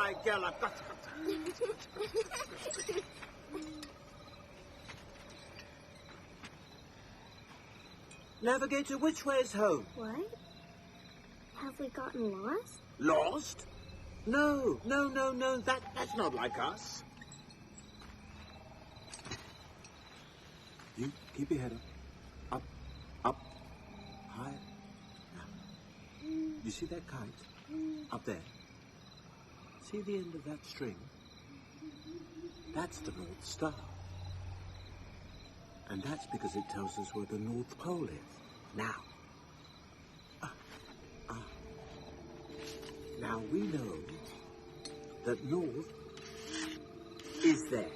my girl. I've got to. Navigator, which way is home? What? Have we gotten lost? Lost? No. That's not like us. You keep your head up. Up. High. Now. You see that kite? Up there. See the end of that string? That's the North Star. And that's because it tells us where the North Pole is. Now. Now we know that North is there.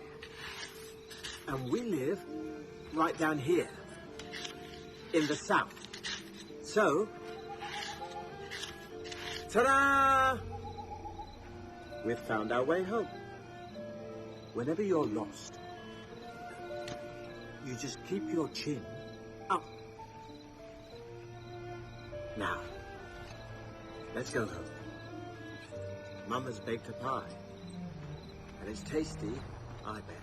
And we live right down here in the south. So, ta-da! We've found our way home. Whenever you're lost, you just keep your chin up. Now, let's go home. Mama's baked a pie, and it's tasty, I bet.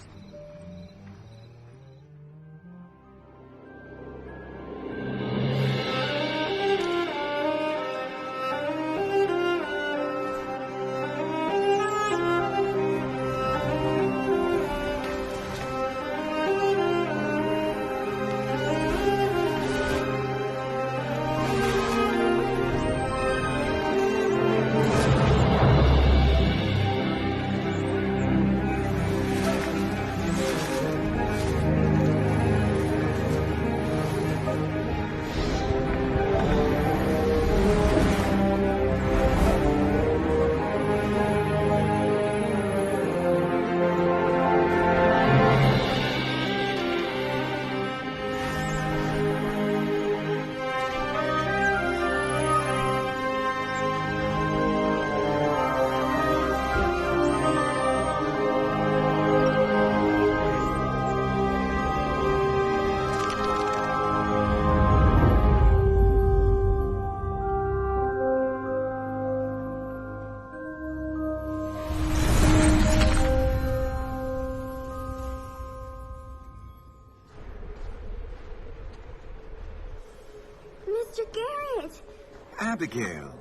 Abigail.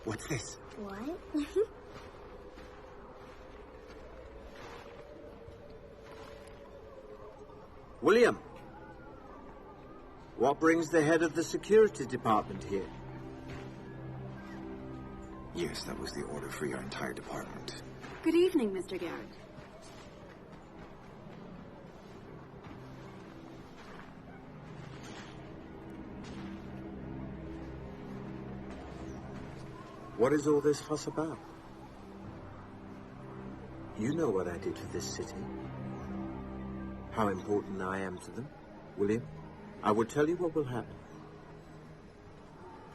What's this? What? William, what brings the head of the security department here? Yes, that was the order for your entire department. Good evening, Mr. Garrett. What is all this fuss about? You know what I did for this city. How important I am to them. William, I will tell you what will happen.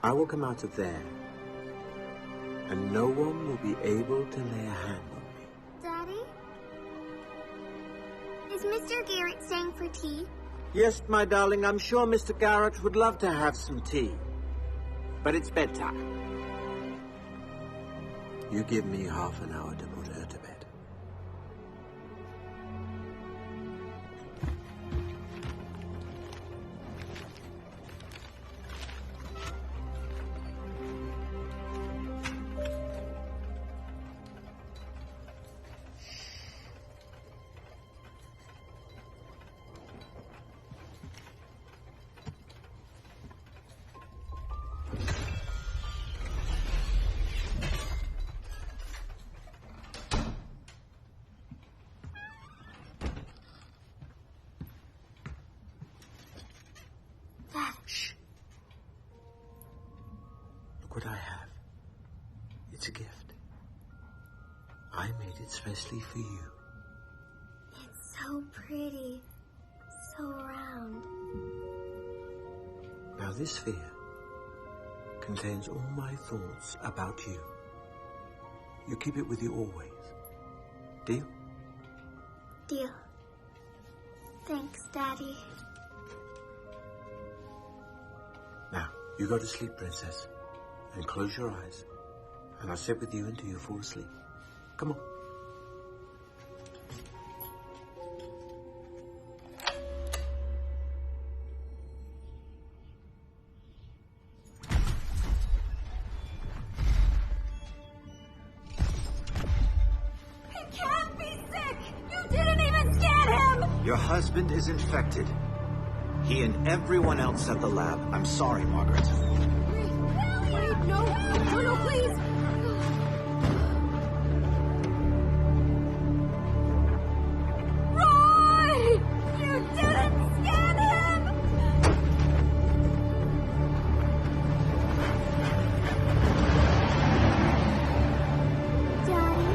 I will come out of there, and no one will be able to lay a hand on me. Daddy? Is Mr. Garrett staying for tea? Yes, my darling, I'm sure Mr. Garrett would love to have some tea. But it's bedtime. You give me half an hour to put her to bed. What I have. It's a gift. I made it especially for you. It's so pretty. So round. Now this sphere contains all my thoughts about you. You keep it with you always. Deal? Deal. Thanks, Daddy. Now, you go to sleep, Princess. And close your eyes. And I'll sit with you until you fall asleep. Come on. He can't be sick! You didn't even scan him! Your husband is infected. He and everyone else at the lab. I'm sorry, Margaret. Wait, no, please! Roy! You didn't scan him! Daddy.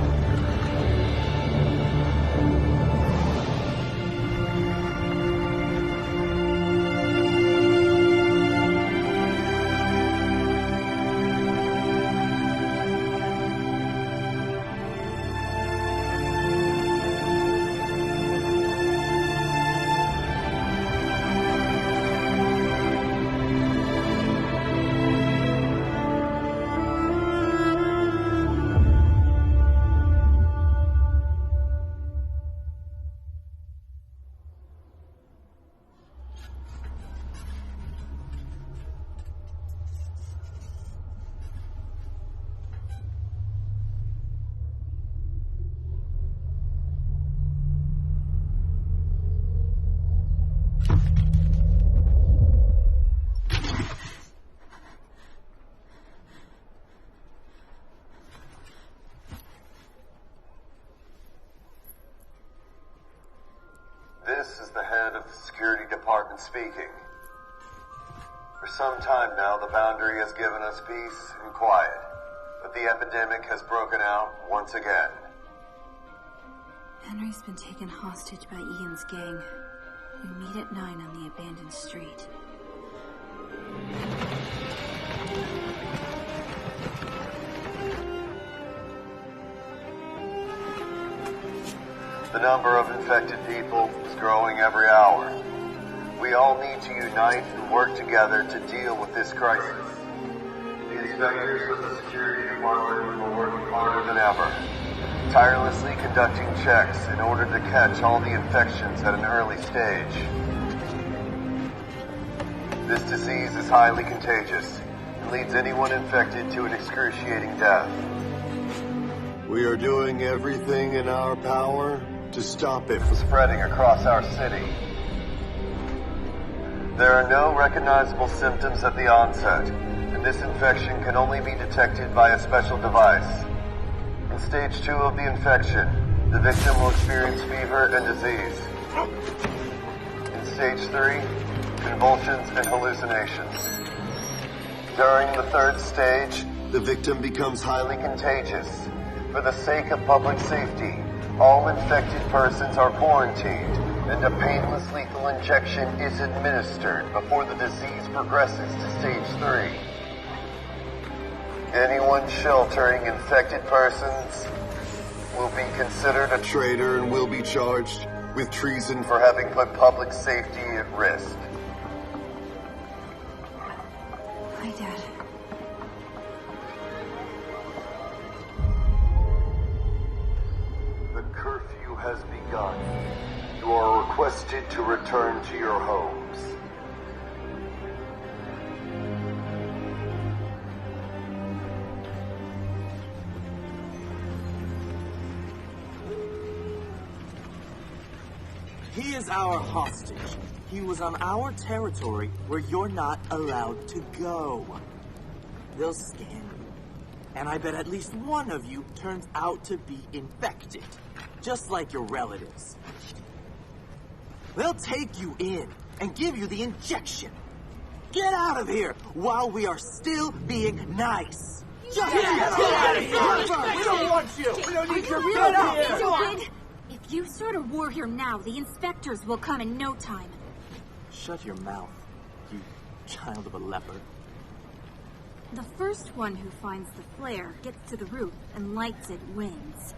This is the head of the security department speaking. For some time now, the boundary has given us peace and quiet, but the epidemic has broken out once again. Henry's been taken hostage by Ian's gang. We meet at 9 on the abandoned street. The number of infected people is growing every hour. We all need to unite and work together to deal with this crisis. The inspectors of the security department are working harder than ever, tirelessly conducting checks in order to catch all the infections at an early stage. This disease is highly contagious and leads anyone infected to an excruciating death. We are doing everything in our power to stop it from Spreading across our city. There are no recognizable symptoms at the onset, and this infection can only be detected by a special device. In stage 2 of the infection, the victim will experience fever and disease. In stage 3, convulsions and hallucinations. During the 3rd stage, the victim becomes highly contagious. For the sake of public safety, all infected persons are quarantined, and a painless lethal injection is administered before the disease progresses to stage 3. Anyone sheltering infected persons will be considered a traitor and will be charged with treason for having put public safety at risk. Hi, Dad. The curfew has begun. You are requested to return to your homes. He is our hostage. He was on our territory where you're not allowed to go. They'll scan you. And I bet at least one of you turns out to be infected. Just like your relatives. They'll take you in and give you the injection. Get out of here while we are still being nice. Just get out of here! We don't want you! We don't need your Stupid! If you start a war here now, the inspectors will come in no time. Shut your mouth, you child of a leper. The first one who finds the flare gets to the roof and lights it wins.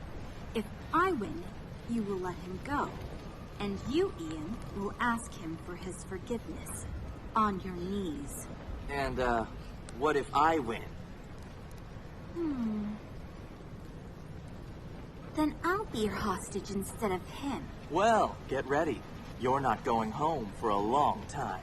If I win, you will let him go. And you, Ian, will ask him for his forgiveness. On your knees. And, what if I win? Then I'll be your hostage instead of him. Well, get ready. You're not going home for a long time.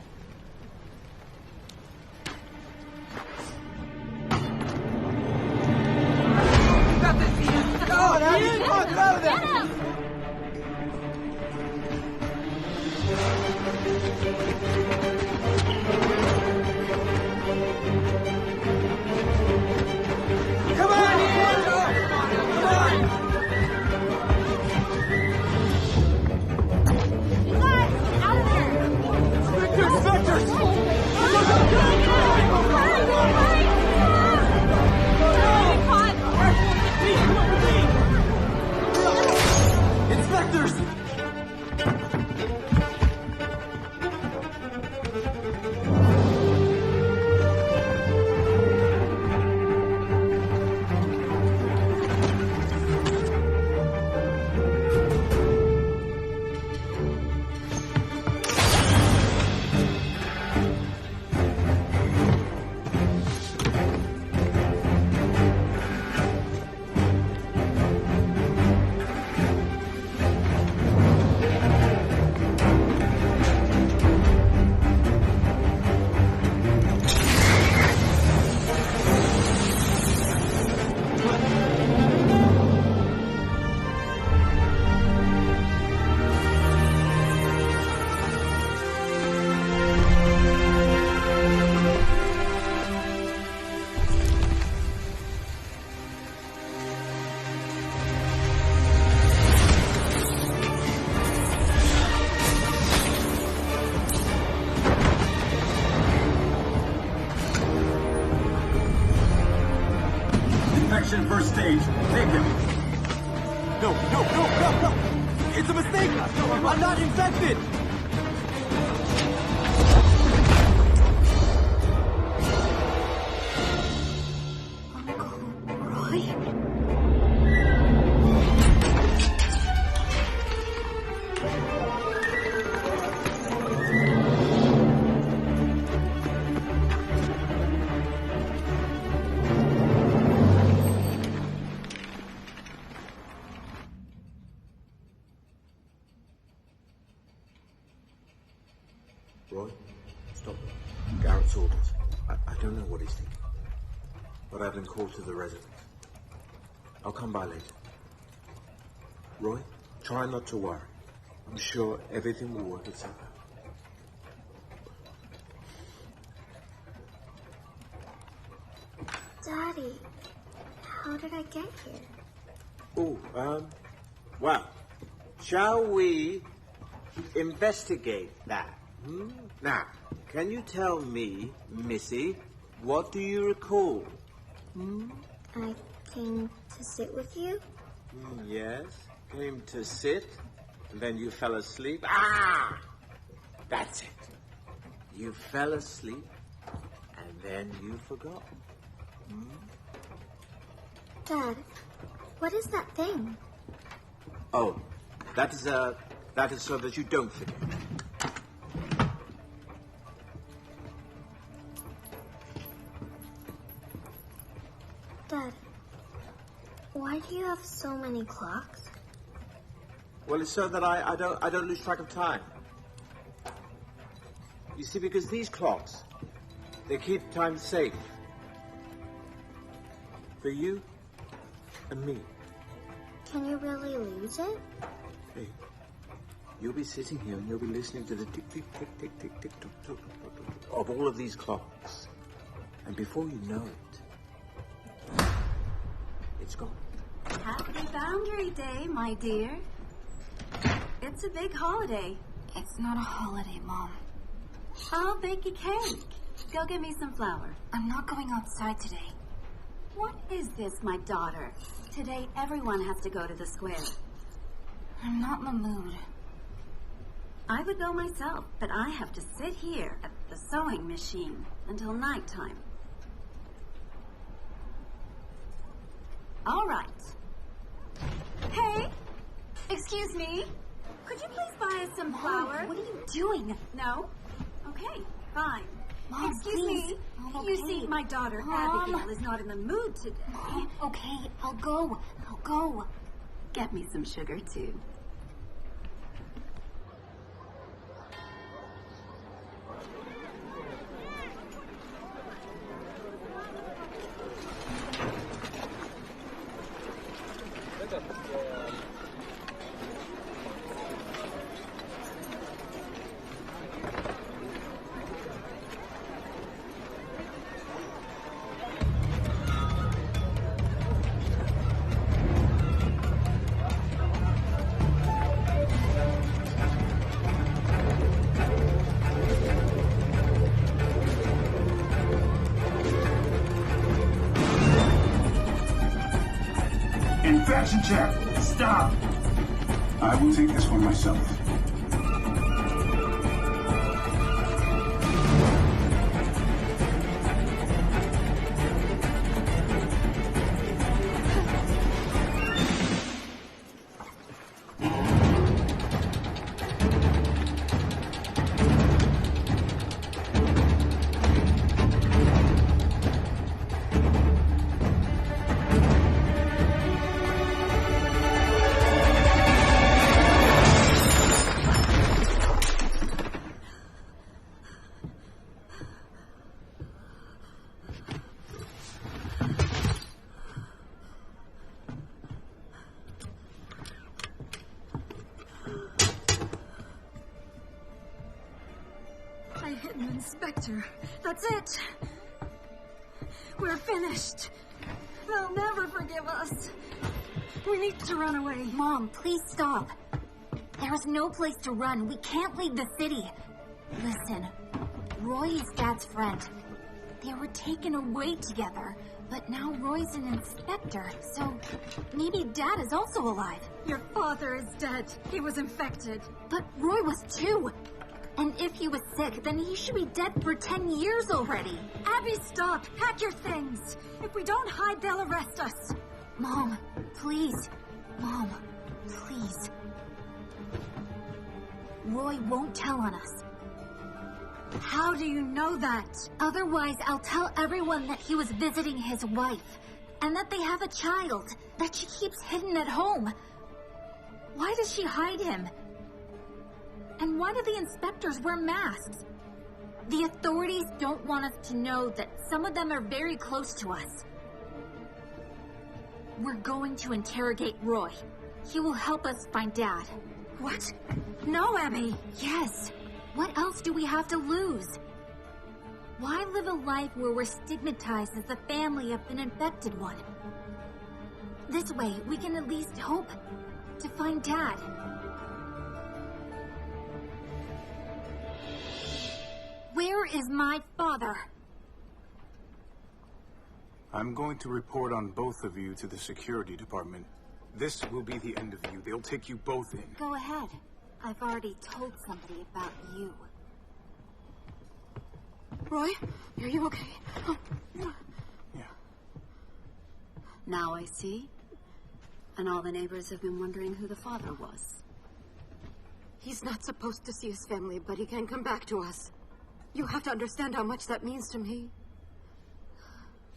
First stage. Take him. No. It's a mistake. No, I'm not infected. Roy, stop. Garrett's orders. I don't know what he's thinking. But I've been called to the residence. I'll come by later. Roy, try not to worry. I'm sure everything will work itself out. Daddy, how did I get here? Oh, well, shall we investigate that? Now, can you tell me, Missy, what do you recall? I came to sit with you. Yes, came to sit, and then you fell asleep. Ah! That's it. You fell asleep, and then you forgot. Dad, what is that thing? Oh, that is so that you don't forget. Dad, why do you have so many clocks? Well, it's so that I don't lose track of time. You see, because these clocks, they keep time safe. For you and me. Can you really lose it? Hey, you'll be sitting here and you'll be listening to the tick, tick, tick, tick, tick, tick, tick, tick, tick of all of these clocks. And before you know it, it's gone. Happy Boundary Day, my dear. It's a big holiday. It's not a holiday, Mom. I'll bake a cake. Go get me some flour. I'm not going outside today. What is this, my daughter? Today, everyone has to go to the square. I'm not in the mood. I would go myself, but I have to sit here at the sewing machine until nighttime. All right. Hey, excuse me. Could you please buy us some flour? What are you doing? No? Okay, fine. Mom, excuse please. me. Mom, You okay. see, my daughter Mom. Abigail is not in the mood today. Mom, okay, I'll go. Get me some sugar, too. Infection check! Stop! I will take this one myself. I hit an inspector. That's it. We're finished. They'll never forgive us. We need to run away. Mom, please stop. There is no place to run. We can't leave the city. Listen, Roy is Dad's friend. They were taken away together, but now Roy's an inspector, so maybe Dad is also alive. Your father is dead. He was infected. But Roy was too. And if he was sick, then he should be dead for 10 years already. Abby, stop! Pack your things! If we don't hide, they'll arrest us. Mom, please. Mom, please. Roy won't tell on us. How do you know that? Otherwise, I'll tell everyone that he was visiting his wife, and that they have a child, that she keeps hidden at home. Why does she hide him? And why do the inspectors wear masks? The authorities don't want us to know that some of them are very close to us. We're going to interrogate Roy. He will help us find Dad. What? No, Abby! Yes. What else do we have to lose? Why live a life where we're stigmatized as the family of an infected one? This way, we can at least hope to find Dad. Where is my father? I'm going to report on both of you to the security department. This will be the end of you. They'll take you both in. Go ahead. I've already told somebody about you. Roy, are you okay? Oh. Yeah. Now I see. And all the neighbors have been wondering who the father was. He's not supposed to see his family, but he can come back to us. You have to understand how much that means to me.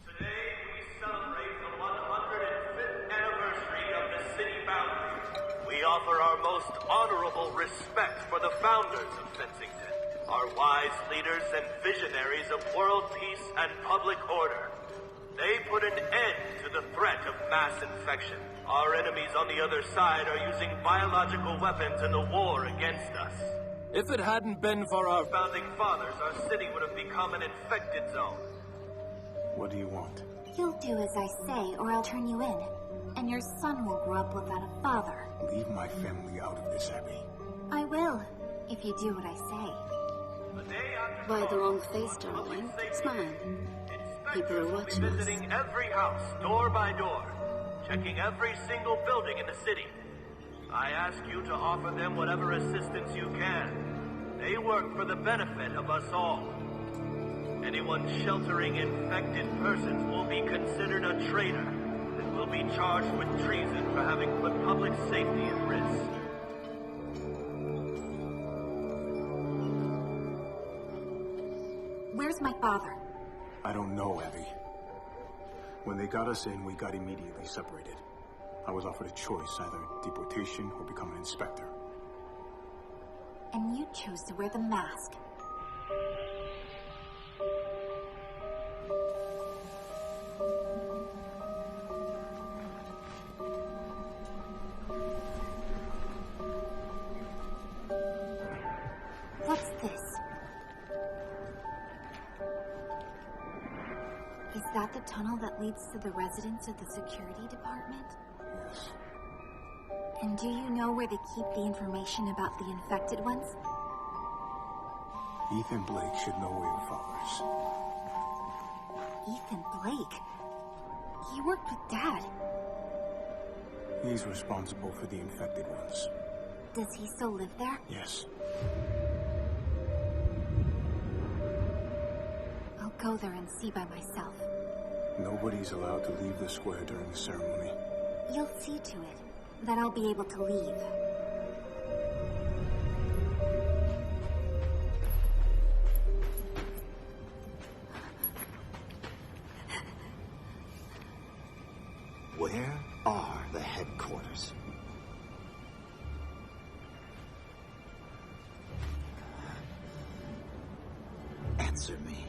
Today we celebrate the 105th anniversary of the city boundary. We offer our most honorable respect for the founders of Fensington, our wise leaders and visionaries of world peace and public order. They put an end to the threat of mass infection. Our enemies on the other side are using biological weapons in the war against us. If it hadn't been for our founding fathers, our city would have become an infected zone. What do you want? You'll do as I say, or I'll turn you in. And your son will grow up without a father. Leave my family out of this, Abby. I will, if you do what I say. By the wrong face, darling. Smile. People are watching us. Visiting every house, door by door, checking every single building in the city. I ask you to offer them whatever assistance you can. They work for the benefit of us all. Anyone sheltering infected persons will be considered a traitor and will be charged with treason for having put public safety at risk. Where's my father? I don't know, Abby. When they got us in, we got immediately separated. I was offered a choice, either deportation or become an inspector. And you chose to wear the mask. What's this? Is that the tunnel that leads to the residence of the security department? Yes. And do you know where they keep the information about the infected ones? Ethan Blake should know where your father is. Ethan Blake? He worked with Dad. He's responsible for the infected ones. Does he still live there? Yes. I'll go there and see by myself. Nobody's allowed to leave the square during the ceremony. You'll see to it that I'll be able to leave. Where are the headquarters? Answer me.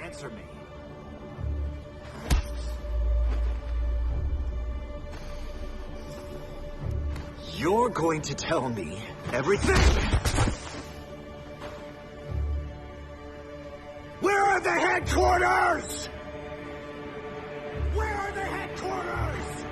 Answer me. You're going to tell me everything? Where are the headquarters? Where are the headquarters?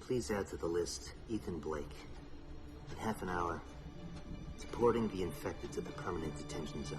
Please add to the list Ethan Blake. In half an hour, deporting the infected to the permanent detention zone.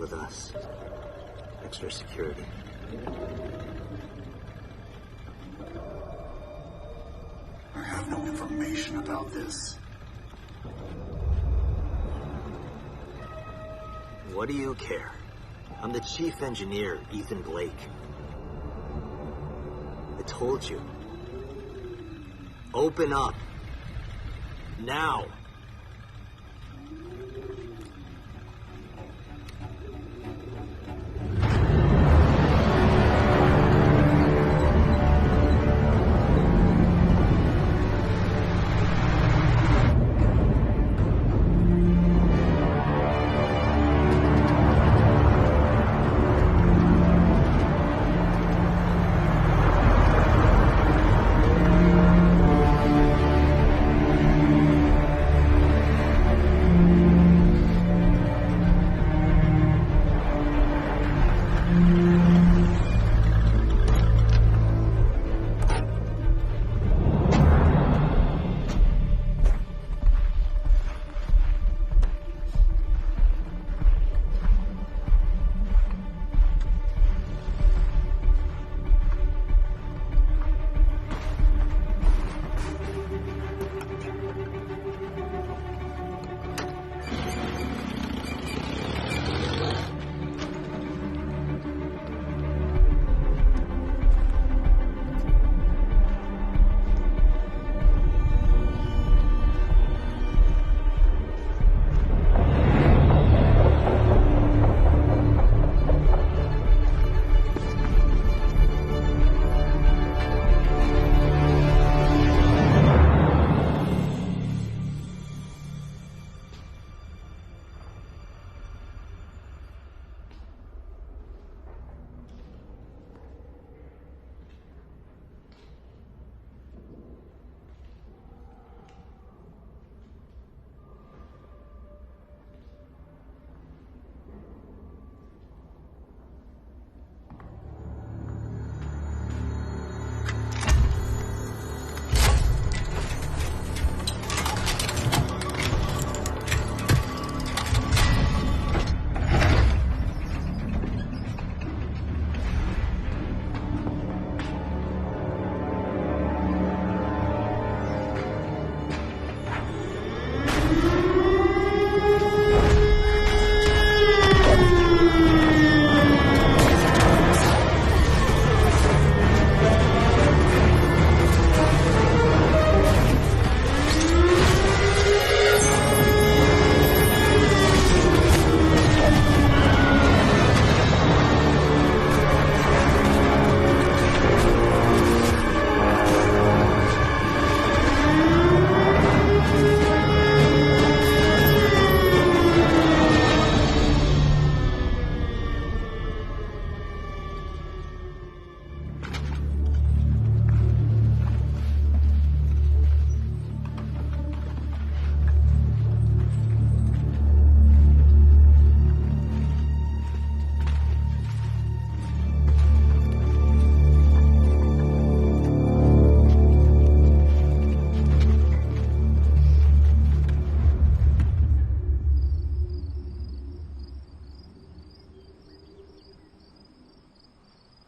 with us. Extra security. I have no information about this. What do you care? I'm the chief engineer, Ethan Blake. I told you. Open up. Now.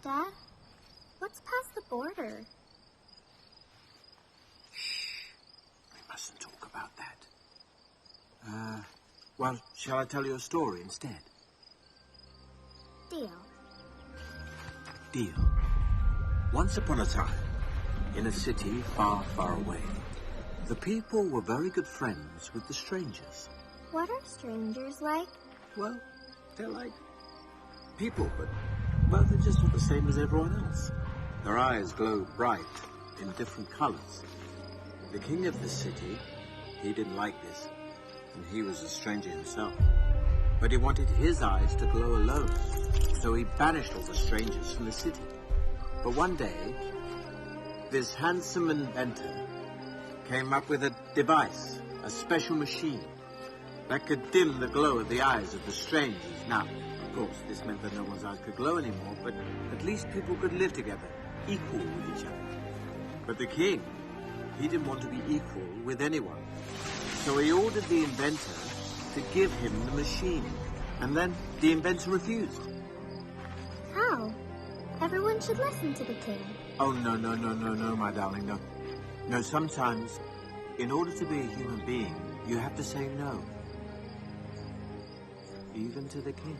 Dad, what's past the border? Shh. We mustn't talk about that. Well, shall I tell you a story instead? Deal. Deal. Once upon a time, in a city far, far away, the people were very good friends with the strangers. What are strangers like? Well, they're like people, but, well, they're just not the same as everyone else. Their eyes glow bright in different colors. The king of the city, he didn't like this, and he was a stranger himself. But he wanted his eyes to glow alone, so he banished all the strangers from the city. But one day, this handsome inventor came up with a device, a special machine, that could dim the glow of the eyes of the strangers. Now, of course, this meant that no one's eyes could glow anymore, but at least people could live together, equal with each other. But the king, he didn't want to be equal with anyone. So he ordered the inventor to give him the machine. And then the inventor refused. How? Everyone should listen to the king. Oh, no, my darling, no. No, sometimes, in order to be a human being, you have to say no. Even to the king.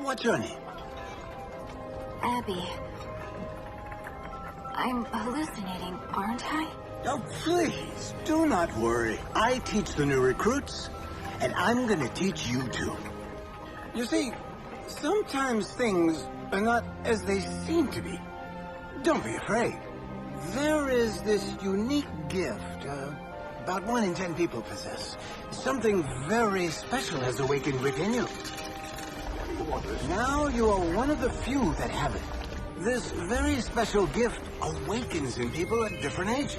What's your name? Abby. I'm hallucinating, aren't I? Oh, please, do not worry. I teach the new recruits, and I'm gonna teach you too. You see, sometimes things are not as they seem to be. Don't be afraid. There is this unique gift, about 1 in 10 people possess. Something very special has awakened within you. Now you are one of the few that have it. This very special gift awakens in people at different ages.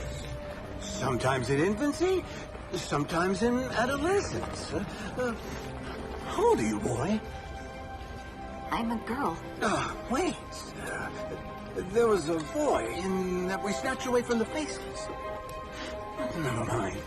Sometimes in infancy, sometimes in adolescence. How old are you, boy? I'm a girl. Wait. There was a boy in that we snatched away from the faces. Never mind.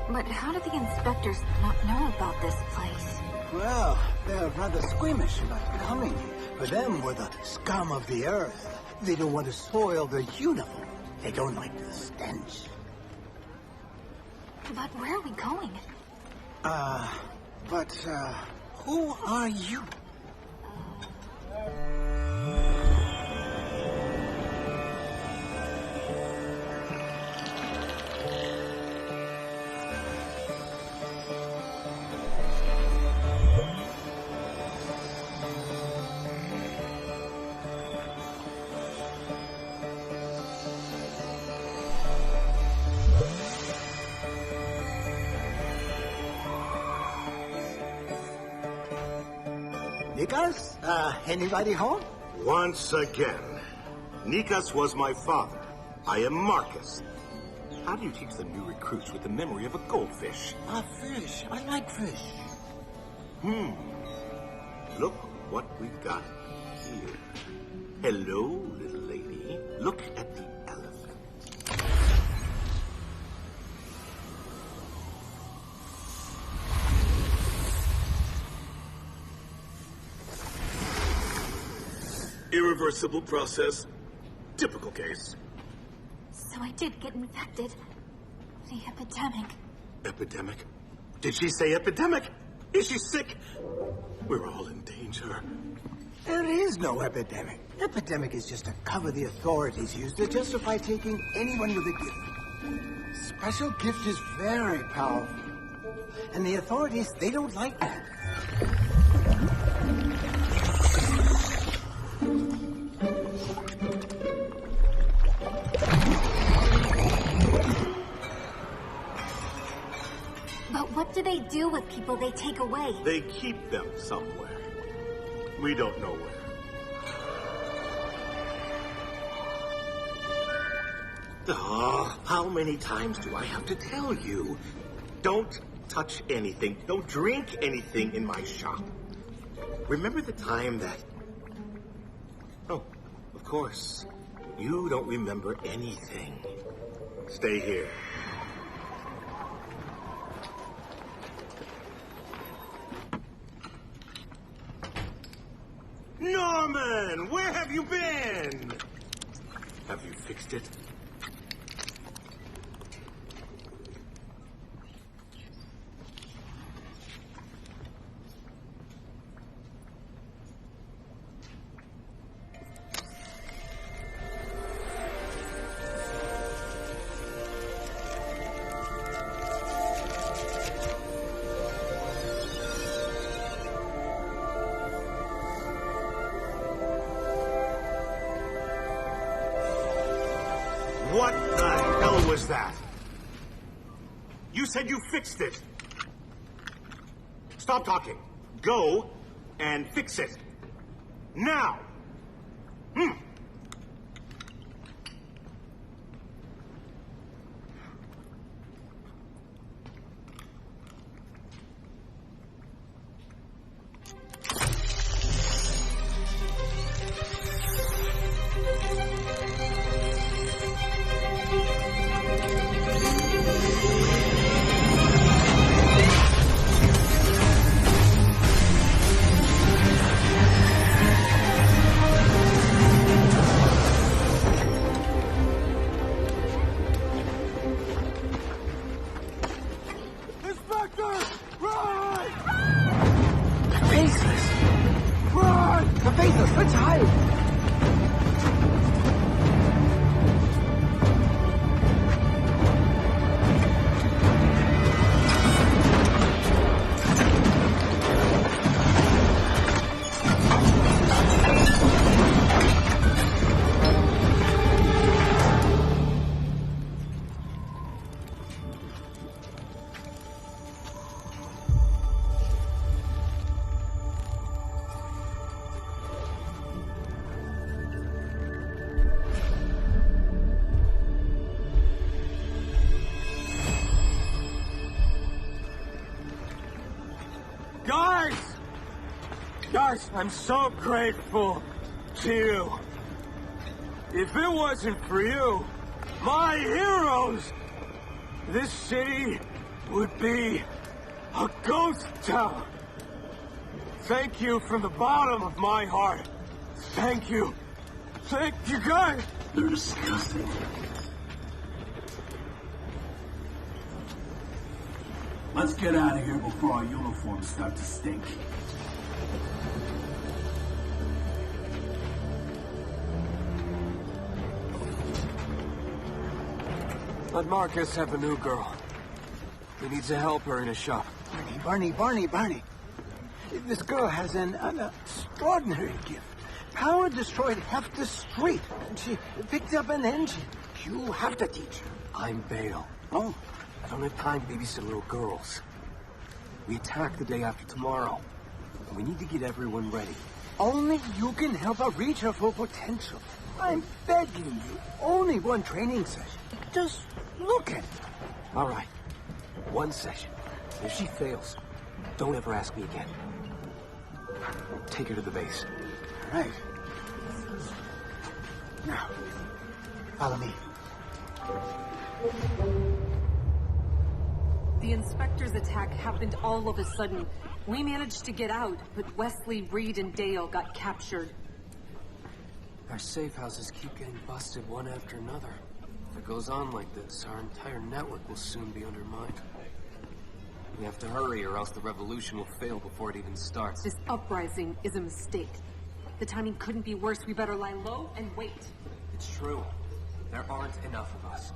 But how do the inspectors not know about this place? Well, they're rather squeamish about coming. For them, we're the scum of the earth. They don't want to soil their uniform. They don't like the stench. But where are we going? Who are you? Nikas? Anybody home? Once again. Nikas was my father. I am Marcus. How do you teach the new recruits with the memory of a goldfish? A fish. I like fish. Look what we've got here. Hello, little lady. Look at the elephant. Irreversible process. Typical case. So I did get infected. The epidemic. Epidemic? Did she say epidemic? Is she sick? We're all in danger. There is no epidemic. Epidemic is just a cover the authorities use to justify taking anyone with a gift. Special gift is very powerful. And the authorities, they don't like that. But what do they do with people they take away? They keep them somewhere. We don't know where. How many times do I have to tell you? Don't touch anything. Don't drink anything in my shop. Remember the time that... Oh, of course. You don't remember anything. Stay here. Norman! Where have you been? Have you fixed it? What the hell was that? You said you fixed it. Stop talking. Go and fix it. Now. Guys, I'm so grateful to you. If it wasn't for you, my heroes, this city would be a ghost town. Thank you from the bottom of my heart. Thank you. Thank you, guys. They're disgusting. Let's get out of here before our uniforms start to stink. Let Marcus have a new girl. He needs to help her in his shop. Barney. This girl has an extraordinary gift. Power destroyed half the street. She picked up an engine. You have to teach her. I'm Bale. Oh? I don't have time to babysit little girls. We attack the day after tomorrow. We need to get everyone ready. Only you can help her reach her full potential. I'm begging you. Only one training session. Just look at her. All right. One session. If she fails, don't ever ask me again. Take her to the base. All right. Now, follow me. The inspector's attack happened all of a sudden. We managed to get out, but Wesley, Reed, and Dale got captured. Our safe houses keep getting busted one after another. If it goes on like this, our entire network will soon be undermined. We have to hurry or else the revolution will fail before it even starts. This uprising is a mistake. The timing couldn't be worse. We better lie low and wait. It's true. There aren't enough of us.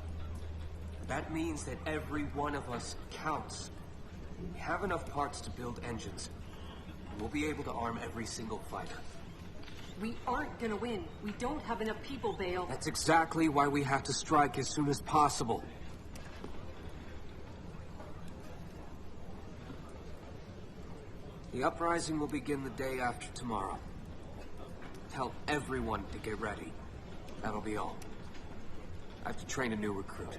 That means that every one of us counts. We have enough parts to build engines. We'll be able to arm every single fighter. We aren't gonna win. We don't have enough people, Bale. That's exactly why we have to strike as soon as possible. The uprising will begin the day after tomorrow. Tell everyone to get ready. That'll be all. I have to train a new recruit.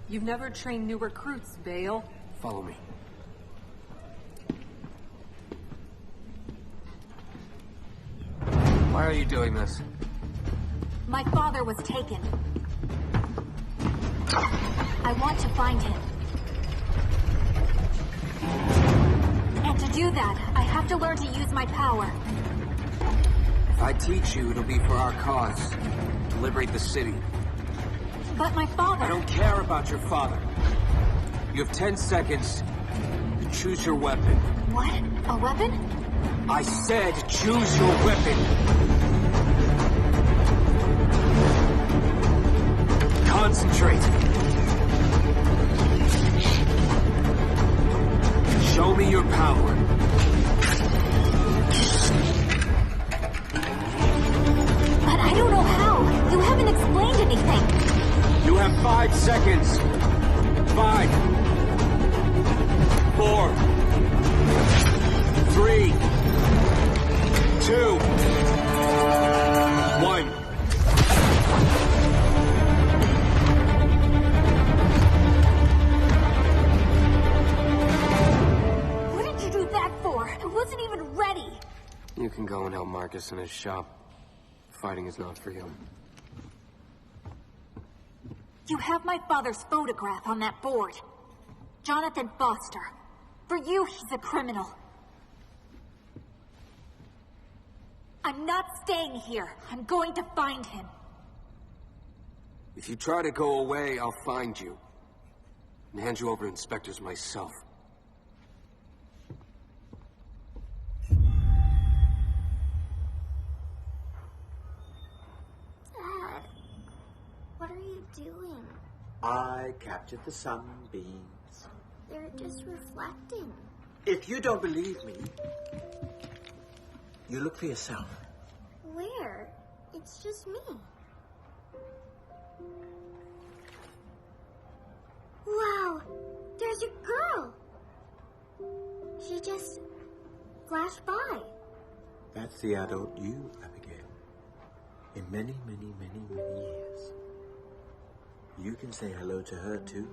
You've never trained new recruits, Bale. Follow me. Why are you doing this? My father was taken. I want to find him. And to do that, I have to learn to use my power. If I teach you, it'll be for our cause. To liberate the city. But my father... I don't care about your father. You have 10 seconds to choose your weapon. What? A weapon? I said choose your weapon. Concentrate. Show me your power. But I don't know how. You haven't explained anything. You have 5 seconds. 5, 4, 3, 2, 1. What did you do that for? I wasn't even ready. You can go and help Marcus in his shop. Fighting is not for you. You have my father's photograph on that board. Jonathan Foster. For you, he's a criminal. I'm not staying here. I'm going to find him. If you try to go away, I'll find you. And hand you over to inspectors myself. Dad, what are you doing? I captured the sunbeams. They're just reflecting. If you don't believe me, you look for yourself. Where? It's just me. Wow, there's a girl. She just flashed by. That's the adult you, Abigail. In many, many, many, many years. You can say hello to her too.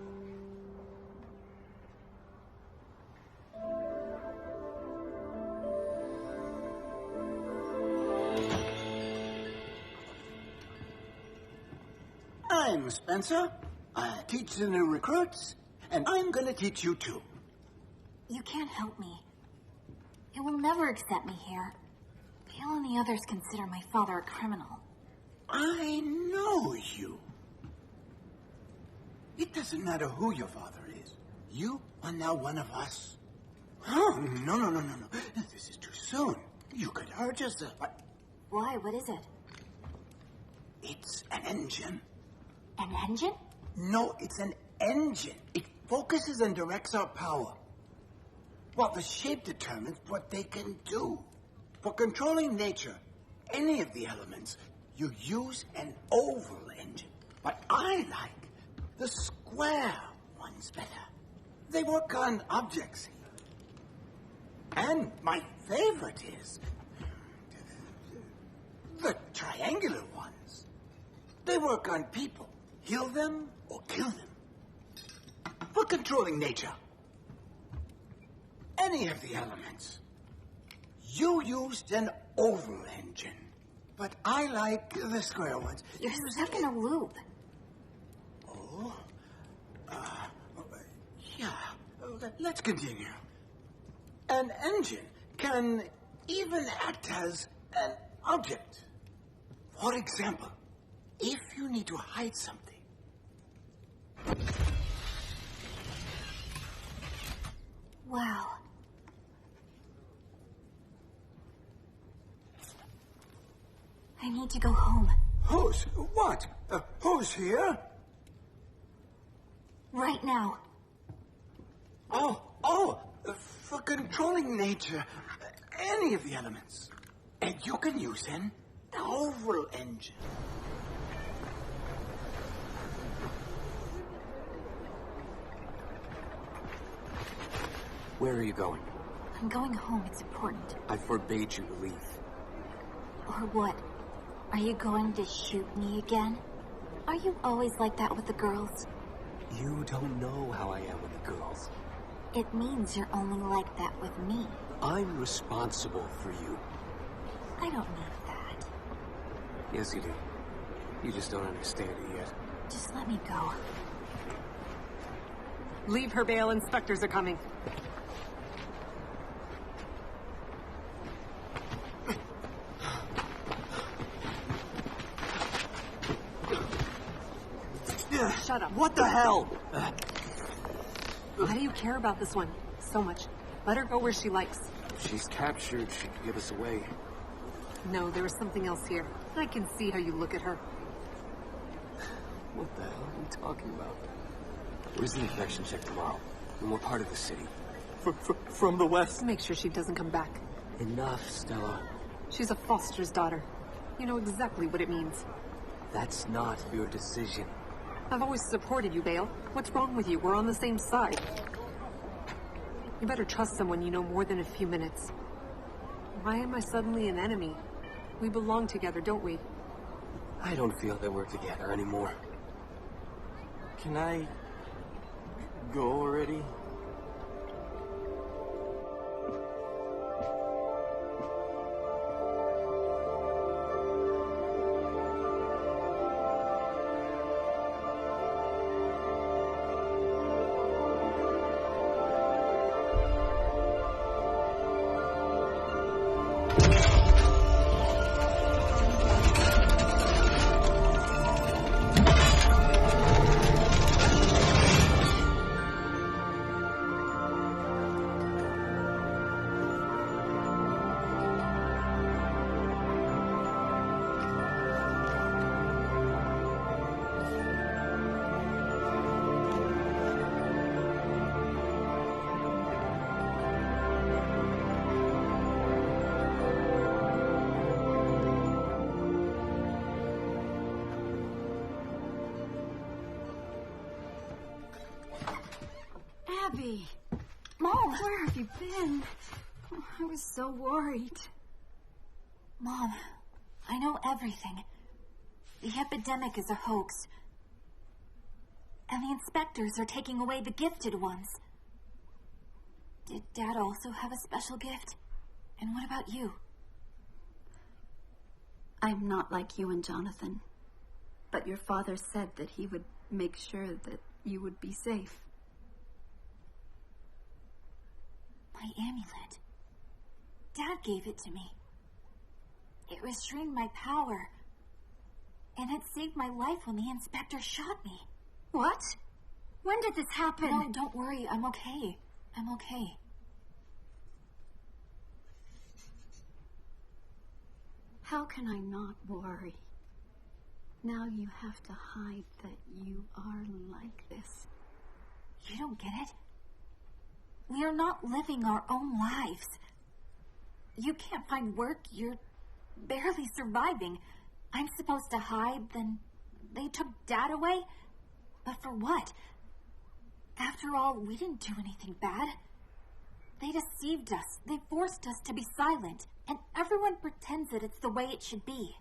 I'm Spencer. I teach the new recruits, and I'm gonna teach you too. You can't help me. They will never accept me here. Bale and the others consider my father a criminal. I know you. It doesn't matter who your father is. You are now one of us. Oh, no. This is too soon. You could hurt yourself. Why? What is it? It's an engine. An engine? No, it's an engine. It focuses and directs our power. Well, the shape determines what they can do. For controlling nature, any of the elements, you use an oval engine. But I like the square ones better. They work on objects. And my favorite is the triangular ones. They work on people. Heal them or kill them. For controlling nature. Any of the elements. You used an oval engine. But I like the square ones. You're stuck in a loop. Oh? Yeah. Let's continue. An engine can even act as an object. For example, if you need to hide something. Wow. need to go home. Who's... what? Who's here? Right now. For controlling nature, any of the elements. And you can use an oval engine. Where are you going? I'm going home. It's important. I forbade you to leave. Or what? Are you going to shoot me again? Are you always like that with the girls? You don't know how I am with the girls. It means you're only like that with me. I'm responsible for you. I don't need that. Yes, you do. You just don't understand it yet. Just let me go. Leave her, Bale. Inspectors are coming. Shut up. What the hell? Why do you care about this one so much? Let her go where she likes. If she's captured, she can give us away. No, there is something else here. I can see how you look at her. What the hell are you talking about? Where's the infection check tomorrow? And what part of the city? From the west. Make sure she doesn't come back. Enough, Stella. She's a foster's daughter. You know exactly what it means. That's not your decision. I've always supported you, Bale. What's wrong with you? We're on the same side. You better trust someone you know more than a few minutes. Why am I suddenly an enemy? We belong together, don't we? I don't feel that we're together anymore. Can I go already? Abby! Mom! Where have you been? Oh, I was so worried. Mom, I know everything. The epidemic is a hoax. And the inspectors are taking away the gifted ones. Did Dad also have a special gift? And what about you? I'm not like you and Jonathan. But your father said that he would make sure that you would be safe. My amulet. Dad gave it to me. It restrained my power. And it saved my life when the inspector shot me. What? When did this happen? No, don't worry. I'm okay. I'm okay. How can I not worry? Now you have to hide that you are like this. You don't get it? We are not living our own lives. You can't find work. You're barely surviving. I'm supposed to hide, then they took Dad away? But for what? After all, we didn't do anything bad. They deceived us. They forced us to be silent. And everyone pretends that it's the way it should be.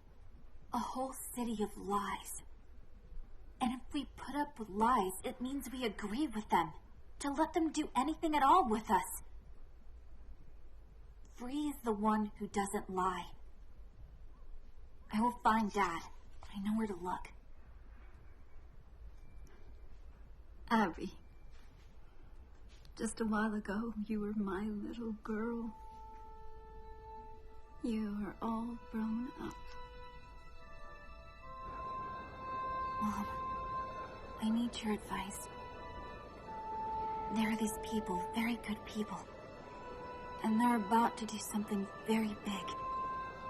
A whole city of lies. And if we put up with lies, it means we agree with them. To let them do anything at all with us. Free is the one who doesn't lie. I will find Dad. I know where to look. Abby. Just a while ago, you were my little girl. You are all grown up. Mom, I need your advice. There are these people, very good people. And they're about to do something very big.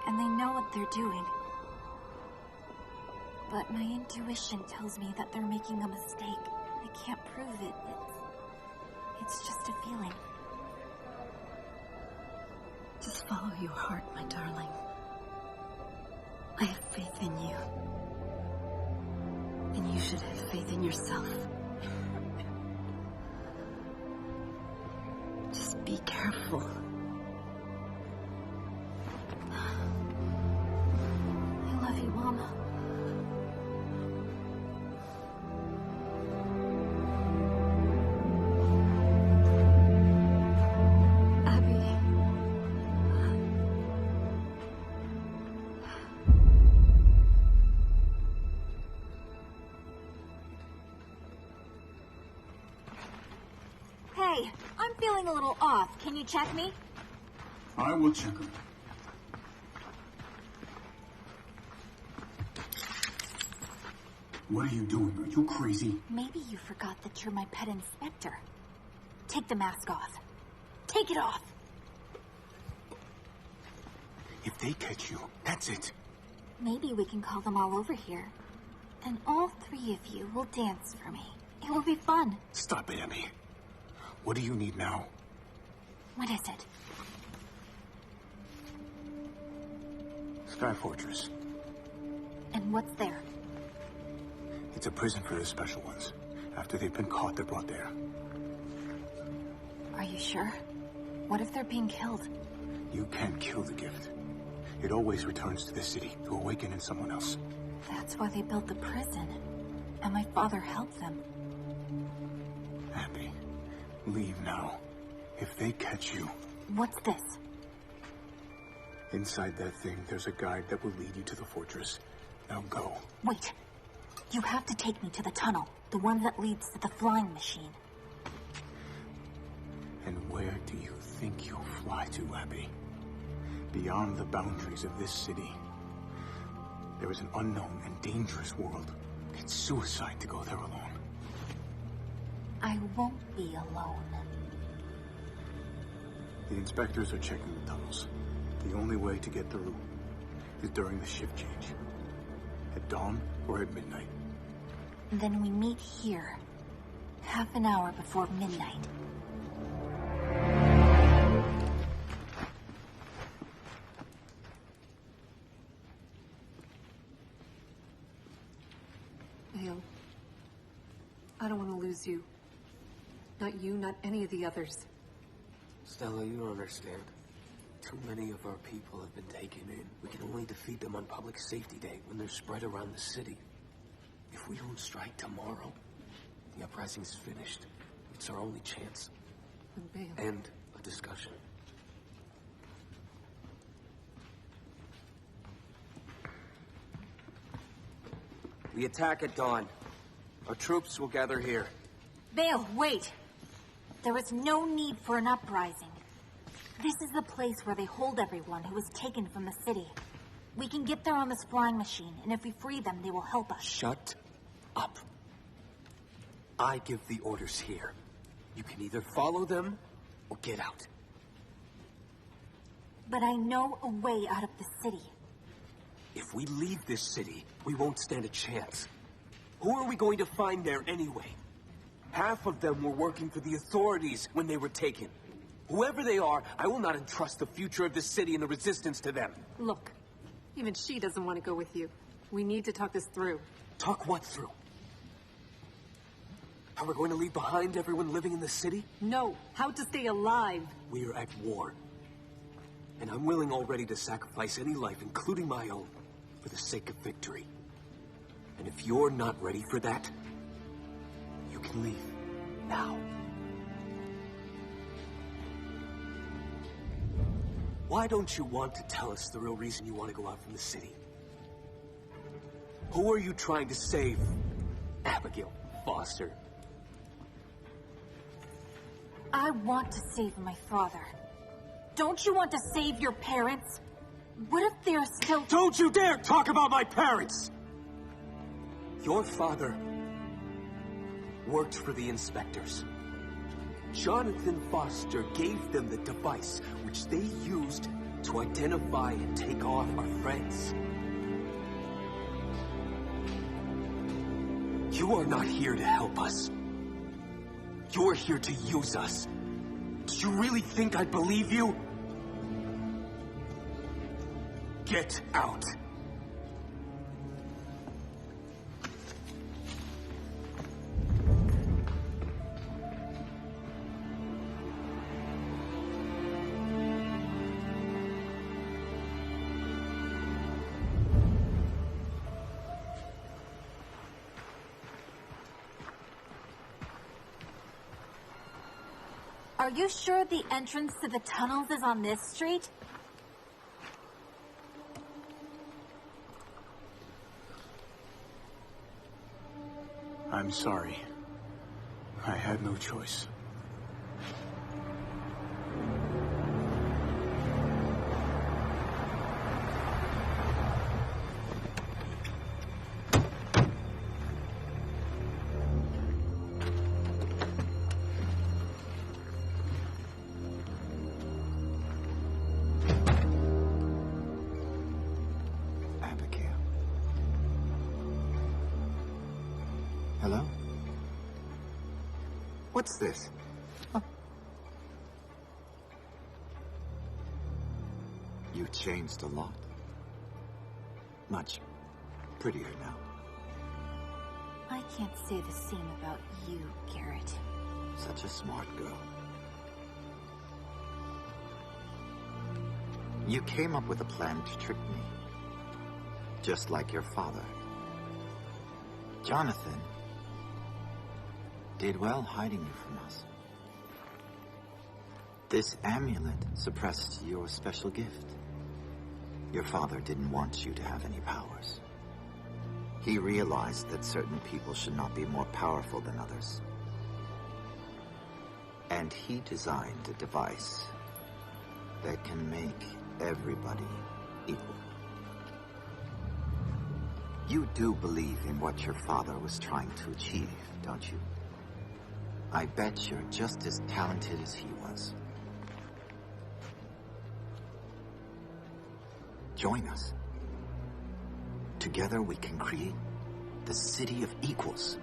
And they know what they're doing. But my intuition tells me that they're making a mistake. I can't prove it. It's just a feeling. Just follow your heart, my darling. I have faith in you. And you should have faith in yourself. Just be careful. I love you, Mama. Hey, I'm feeling a little off. Can you check me? I will check her. What are you doing? Are you crazy? Maybe you forgot that you're my pet inspector. Take the mask off. Take it off. If they catch you, that's it. Maybe we can call them all over here. And all three of you will dance for me. It will be fun. Stop it, Abby. What do you need now? What is it? Sky Fortress. And what's there? It's a prison for the special ones. After they've been caught, they're brought there. Are you sure? What if they're being killed? You can't kill the gift. It always returns to the city to awaken in someone else. That's why they built the prison. And my father helped them. Abby, leave now. If they catch you... What's this? Inside that thing, there's a guide that will lead you to the fortress. Now go. Wait. You have to take me to the tunnel. The one that leads to the flying machine. And where do you think you'll fly to, Abby? Beyond the boundaries of this city. There is an unknown and dangerous world. It's suicide to go there alone. I won't be alone. The inspectors are checking the tunnels. The only way to get through is during the shift change. At dawn or at midnight. Then we meet here. Half an hour before midnight. Vale, I don't want to lose you. Not you, not any of the others. Stella, you don't understand. Too many of our people have been taken in. We can only defeat them on Public Safety Day when they're spread around the city. If we don't strike tomorrow, the uprising's finished. It's our only chance. And a discussion. We attack at dawn. Our troops will gather here. Vale, wait! There is no need for an uprising. This is the place where they hold everyone who was taken from the city. We can get there on this flying machine, and if we free them, they will help us. Shut up. I give the orders here. You can either follow them or get out. But I know a way out of the city. If we leave this city, we won't stand a chance. Who are we going to find there anyway? Half of them were working for the authorities when they were taken. Whoever they are, I will not entrust the future of this city and the resistance to them. Look, even she doesn't want to go with you. We need to talk this through. Talk what through? How we're going to leave behind everyone living in the city? No, how to stay alive. We are at war. And I'm willing already to sacrifice any life, including my own, for the sake of victory. And if you're not ready for that, you can leave now. Why don't you want to tell us the real reason you want to go out from the city? Who are you trying to save, Abigail Foster? I want to save my father. Don't you want to save your parents? What if they're still— Don't you dare talk about my parents! Your father worked for the inspectors. Jonathan Foster gave them the device which they used to identify and take off our friends. You are not here to help us. You are here to use us. Do you really think I believe you? Get out. Are you sure the entrance to the tunnels is on this street? I'm sorry. I had no choice. Hello? What's this? Huh. You changed a lot. Much prettier now. I can't say the same about you, Garrett. Such a smart girl. You came up with a plan to trick me. Just like your father. Jonathan did well hiding you from us. This amulet suppressed your special gift. Your father didn't want you to have any powers. He realized that certain people should not be more powerful than others. And he designed a device that can make everybody equal. You do believe in what your father was trying to achieve, don't you? I bet you're just as talented as he was. Join us. Together we can create the city of equals,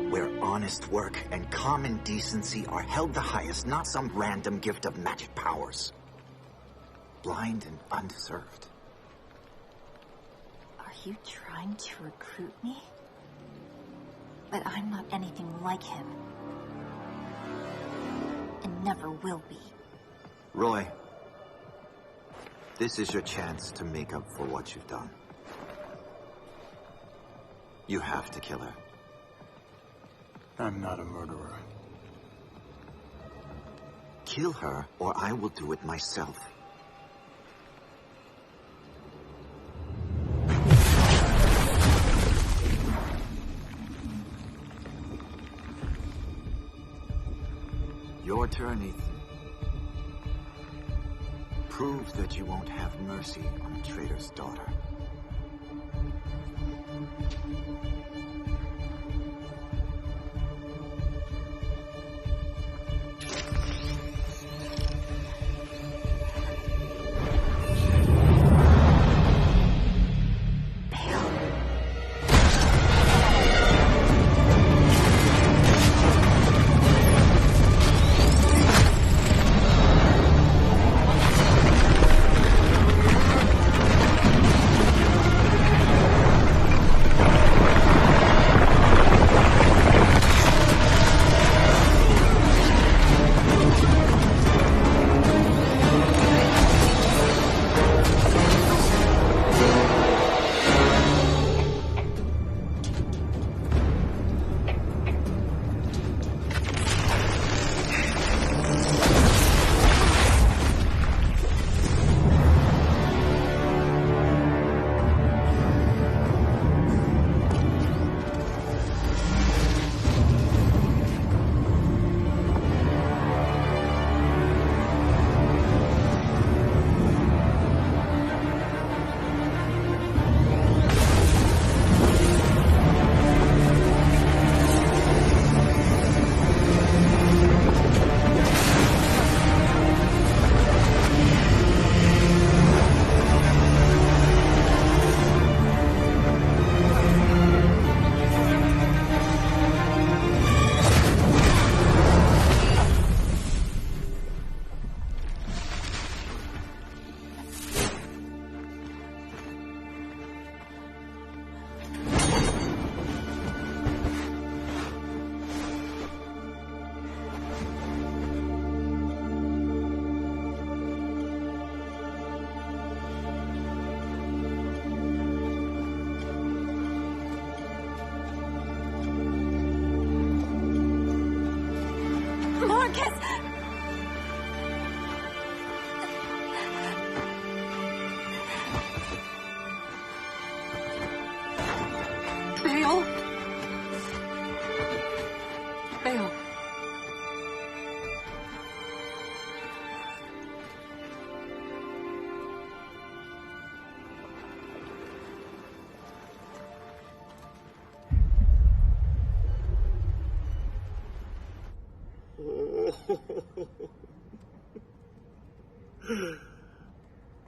where honest work and common decency are held the highest, not some random gift of magic powers. Blind and undeserved. Are you trying to recruit me? But I'm not anything like him. And never will be. Roy, this is your chance to make up for what you've done. You have to kill her. I'm not a murderer. Kill her, or I will do it myself. Your turn, Ethan. Prove that you won't have mercy on a traitor's daughter.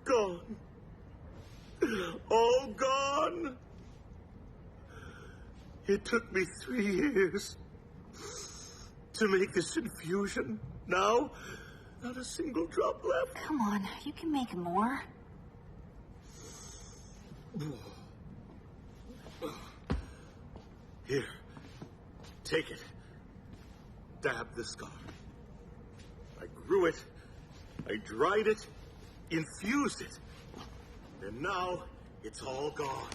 Gone. All gone. It took me 3 years to make this infusion. Now, not a single drop left. Come on, you can make more. Here, take it. Dab the scar. I grew it, I dried it, infused it, and now it's all gone.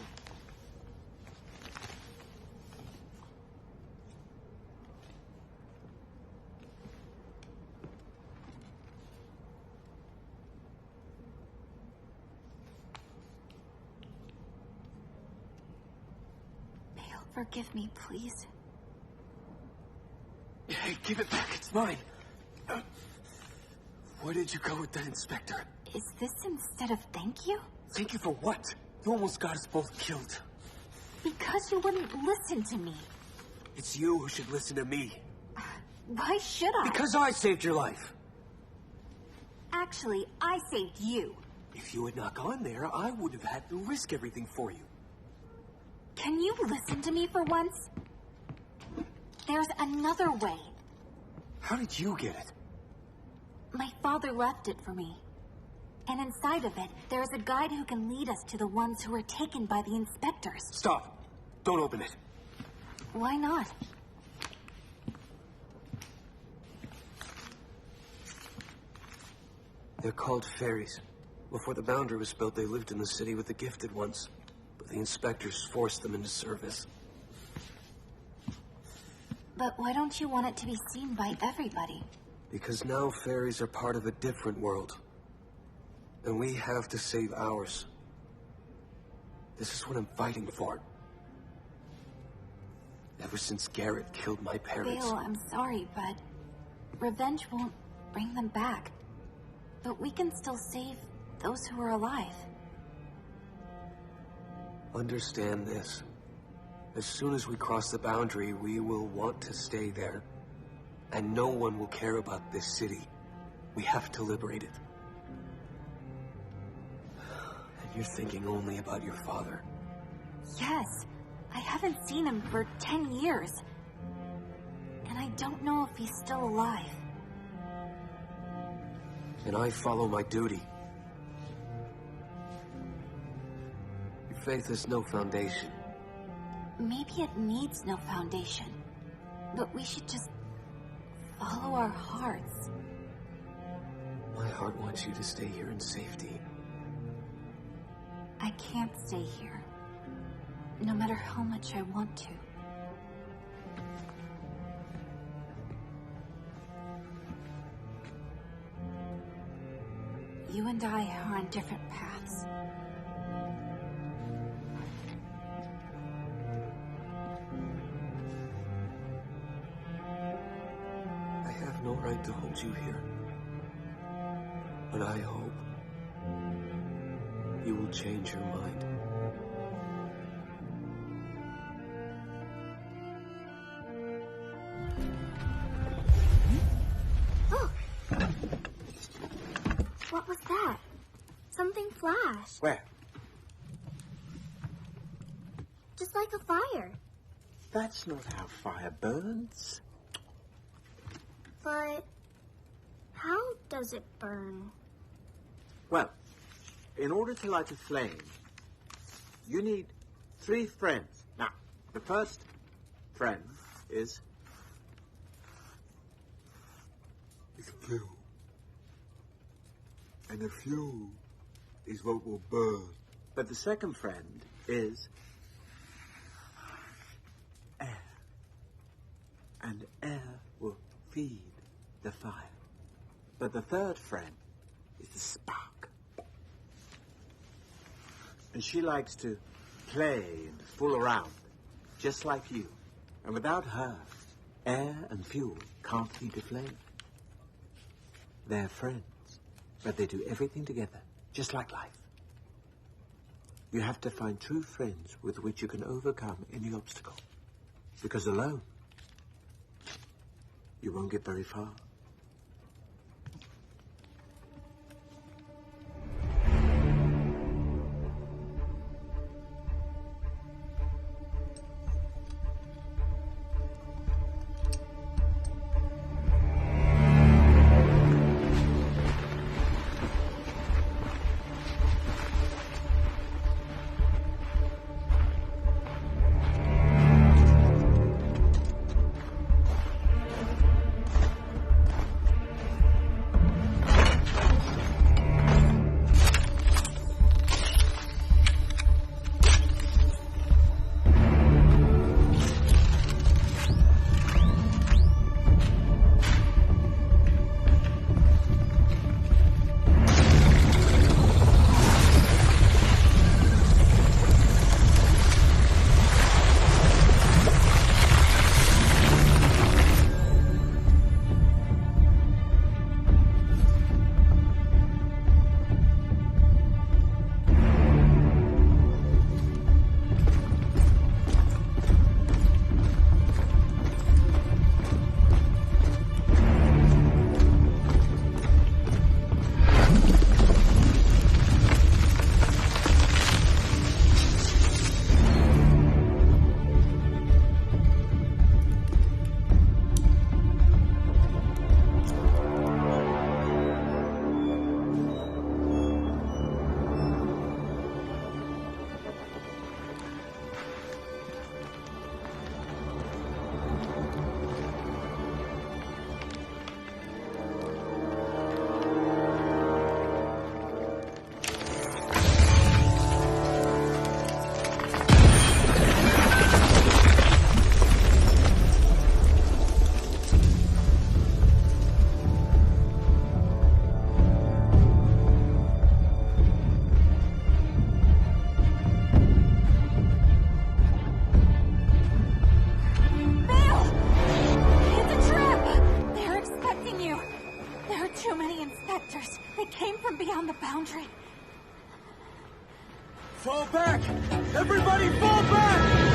Forgive me, please. Hey, give it back. It's mine. Where did you go with that inspector? Is this instead of thank you? Thank you for what? You almost got us both killed. Because you wouldn't listen to me. It's you who should listen to me. Why should I? Because I saved your life. Actually, I saved you. If you had not gone there, I would have had to risk everything for you. Can you listen to me for once? There's another way. How did you get it? My father left it for me. And inside of it, there is a guide who can lead us to the ones who were taken by the inspectors. Stop. Don't open it. Why not? They're called fairies. Before the boundary was built, they lived in the city with the gifted ones. But the inspectors forced them into service. But why don't you want it to be seen by everybody? Because now fairies are part of a different world. And we have to save ours. This is what I'm fighting for. Ever since Garrett killed my parents. Bale, I'm sorry, but revenge won't bring them back. But we can still save those who are alive. Understand this. As soon as we cross the boundary, we will want to stay there. And no one will care about this city. We have to liberate it. And you're thinking only about your father. Yes. I haven't seen him for 10 years. And I don't know if he's still alive. And I follow my duty. Your faith has no foundation. Maybe it needs no foundation. But we should just follow our hearts. My heart wants you to stay here in safety. I can't stay here. No matter how much I want to. You and I are on different paths. I have no right to hold you here. But I hope you will change your mind. What was that? Something flashed. Where? Just like a fire. That's not how fire burns. But how does it burn? Well, in order to light a flame, you need 3 friends. Now, the first friend is fuel. And the fuel is what will burn. But the second friend is air. And air will feed the fire. But the third friend is the spark. And she likes to play and fool around, just like you. And without her, air and fuel can't feed a flame. They're friends. But they do everything together, just like life. You have to find true friends with which you can overcome any obstacle. Because alone, you won't get very far. on the boundary. Fall back! Everybody fall back!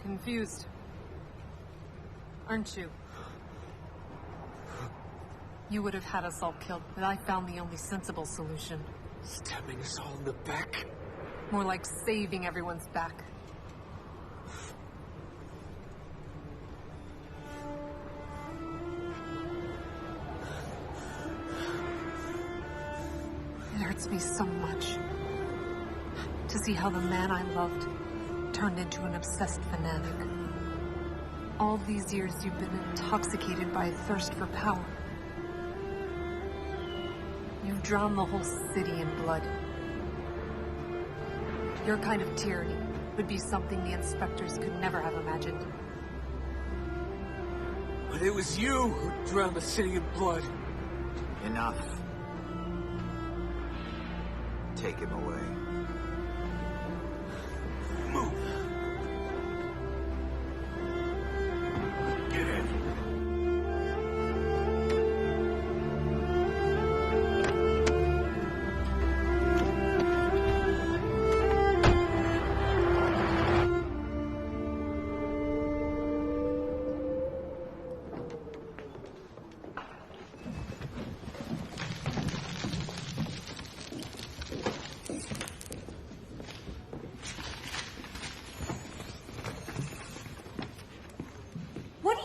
Confused, aren't you? You would have had us all killed, but I found the only sensible solution. Stabbing us all in the back? More like saving everyone's back. It hurts me so much to see how the man I loved turned into an obsessed fanatic. All these years you've been intoxicated by a thirst for power. You've drowned the whole city in blood. Your kind of tyranny would be something the inspectors could never have imagined. But it was you who drowned the city in blood. Enough. Take him away. Move. Get in.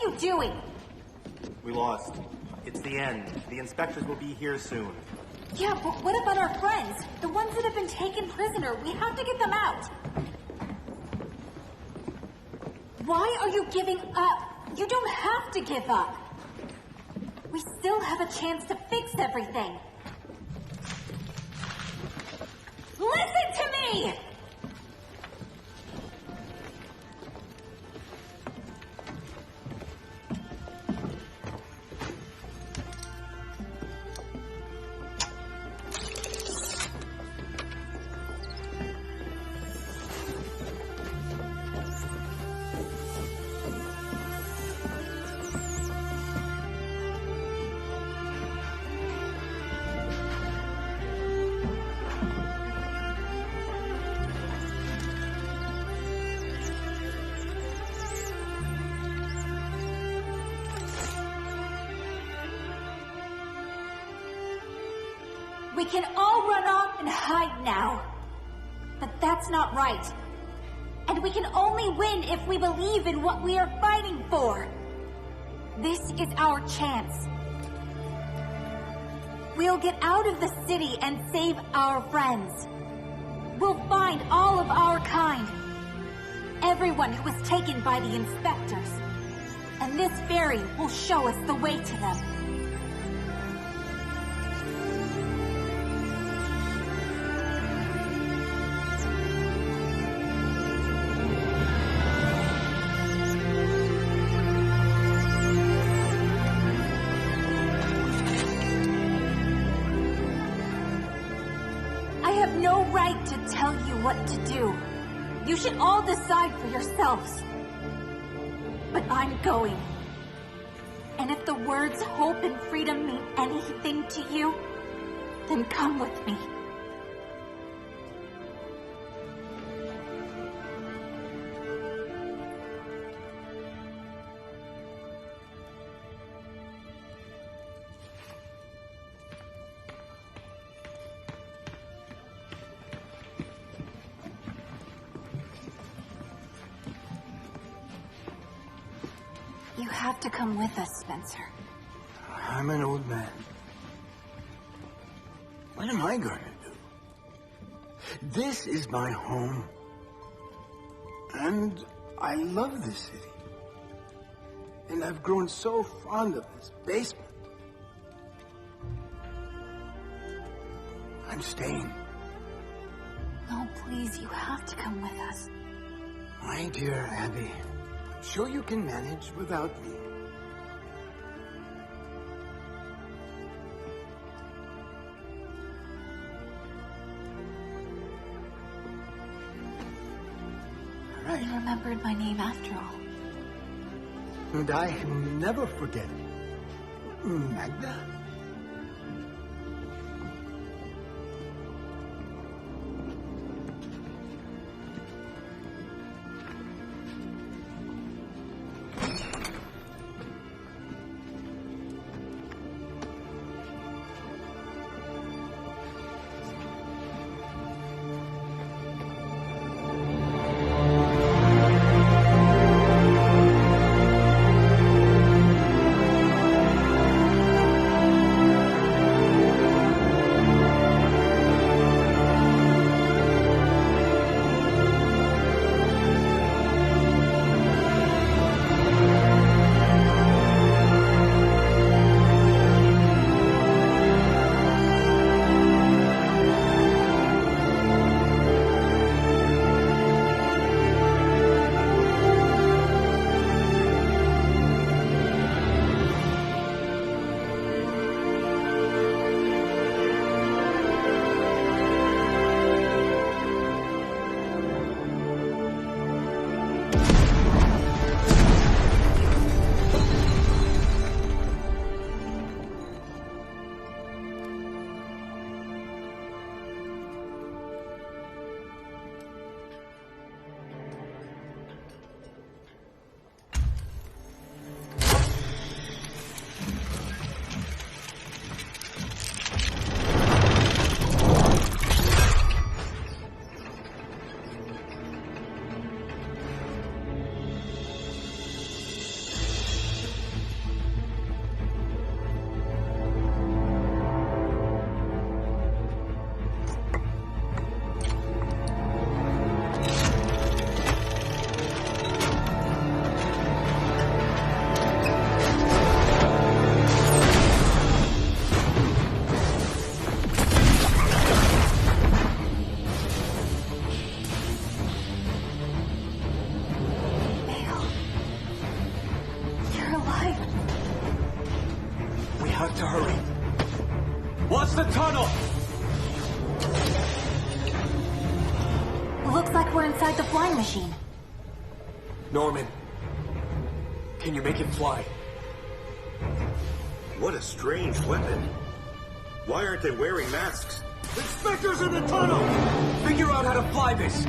you doing? We lost. It's the end. The inspectors will be here soon. Yeah, but what about our friends? The ones that have been taken prisoner. We have to get them out. Why are you giving up? You don't have to give up. We still have a chance to fix everything. Listen to me! We can all run off and hide now. But that's not right. And we can only win if we believe in what we are fighting for. This is our chance. We'll get out of the city and save our friends. We'll find all of our kind. Everyone who was taken by the inspectors. And this ferry will show us the way to them. Tell you what to do. You should all decide for yourselves. But I'm going. And if the words hope and freedom mean anything to you, then come with me. You have to come with us, Spencer. I'm an old man. What am I going to do? This is my home. And I love this city. And I've grown so fond of this basement. I'm staying. No, please, you have to come with us. My dear Abby, I'm sure you can manage without me. You remembered my name after all. And I never forget it. Magda? hurry! What's the tunnel? Looks like we're inside the flying machine. Norman, can you make it fly? What a strange weapon. Why aren't they wearing masks? Inspectors in the tunnel! Figure out how to fly this!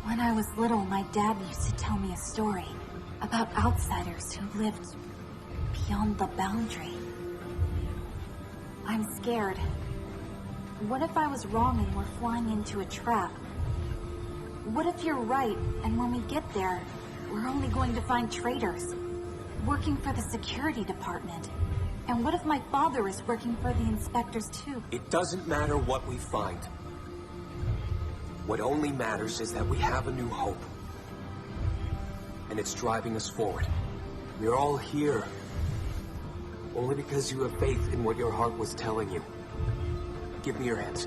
When I was little, my dad used to tell me a story about outsiders who lived beyond the boundary. I'm scared. What if I was wrong and we're flying into a trap? What if you're right, and when we get there, we're only going to find traitors, working for the security department? And what if my father is working for the inspectors too? It doesn't matter what we find. What only matters is that we have a new hope. And it's driving us forward. We're all here only because you have faith in what your heart was telling you. Give me your hands.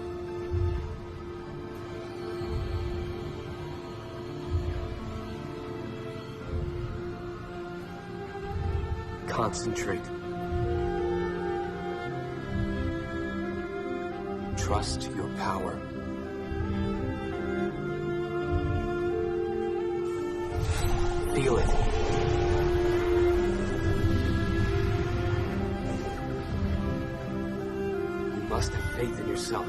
Concentrate. Trust your power. Feel it. You must have faith in yourself.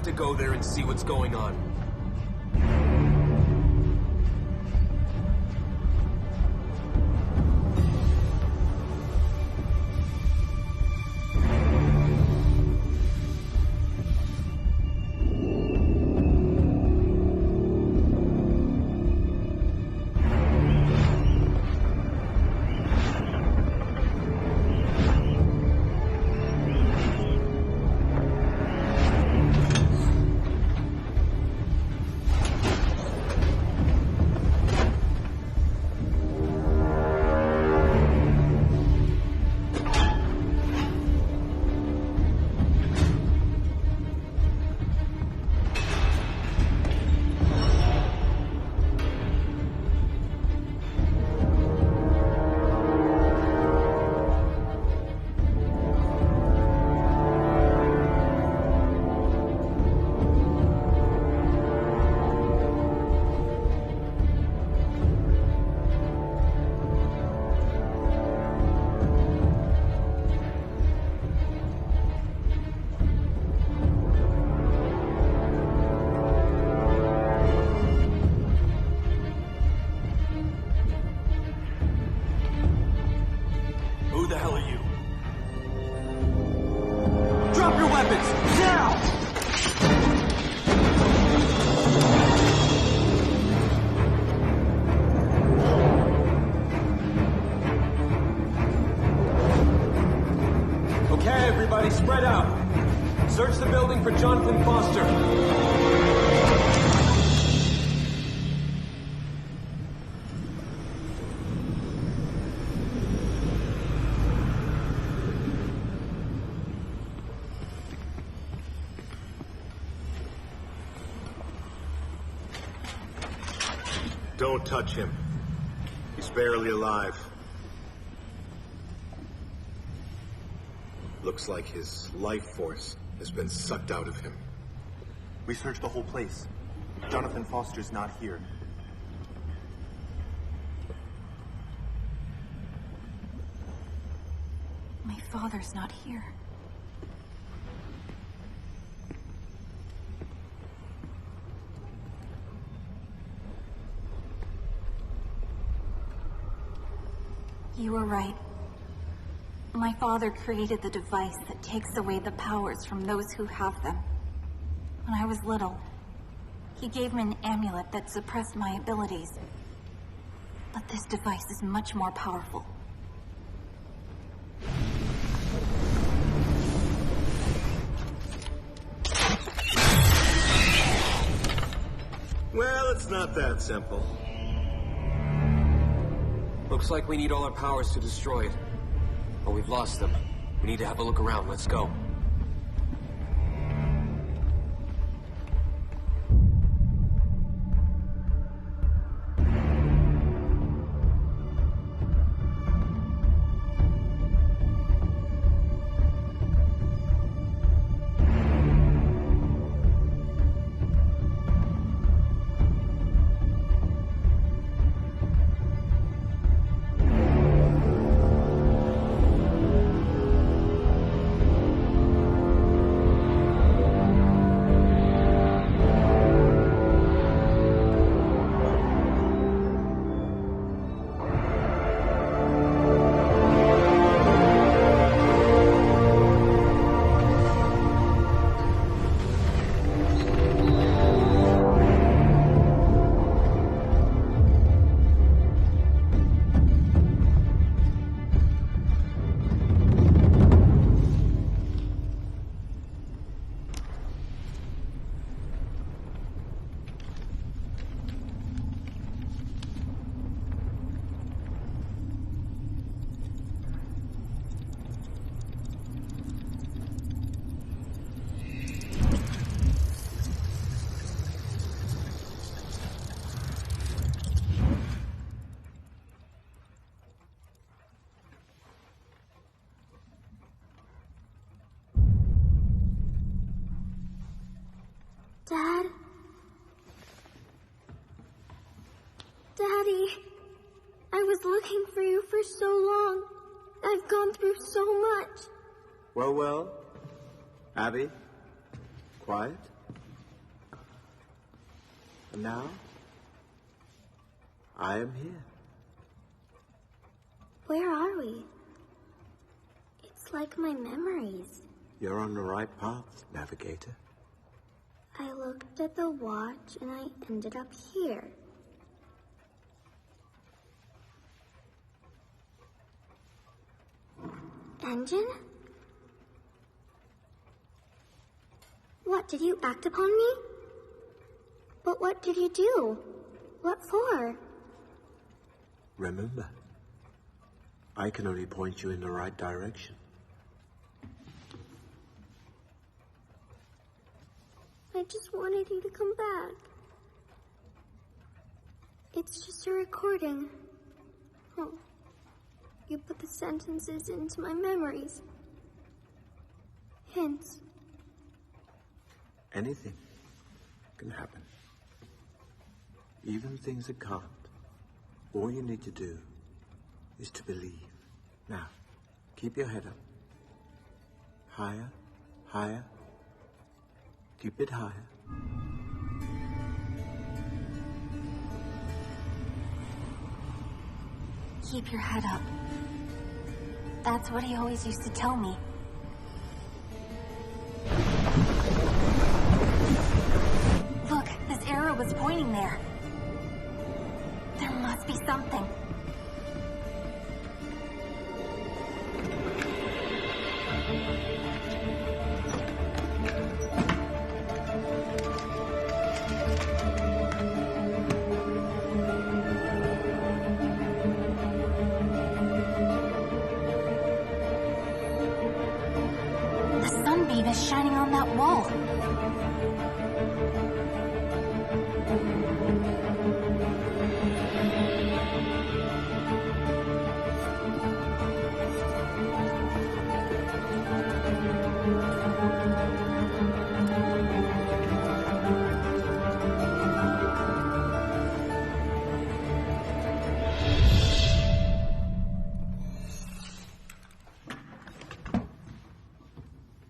To go there and see what's going on. weapons! Now! Okay, everybody, spread out. Search the building for Jonathan Foster. Don't touch him. He's barely alive. Looks like his life force has been sucked out of him. We searched the whole place. Jonathan Foster's not here. My father's not here. You were right. My father created the device that takes away the powers from those who have them. When I was little, he gave me an amulet that suppressed my abilities. But this device is much more powerful. Well, it's not that simple. Looks like we need all our powers to destroy it. But we've lost them. We need to have a look around. Let's go. Dad? Daddy, I was looking for you for so long. I've gone through so much. Well, well. Abby, quiet. And now, I am here. Where are we? It's like my memories. You're on the right path, Navigator. I looked at the watch and I ended up here. Engine? What, did you act upon me? But what did you do? What for? Remember, I can only point you in the right direction. I just wanted you to come back. It's just a recording. Oh, you put the sentences into my memories. Hints. Anything can happen. Even things that can't. All you need to do is to believe. Now, keep your head up. Higher, higher. Keep it higher. Keep your head up. That's what he always used to tell me. be something. The sunbeam is shining on that wall.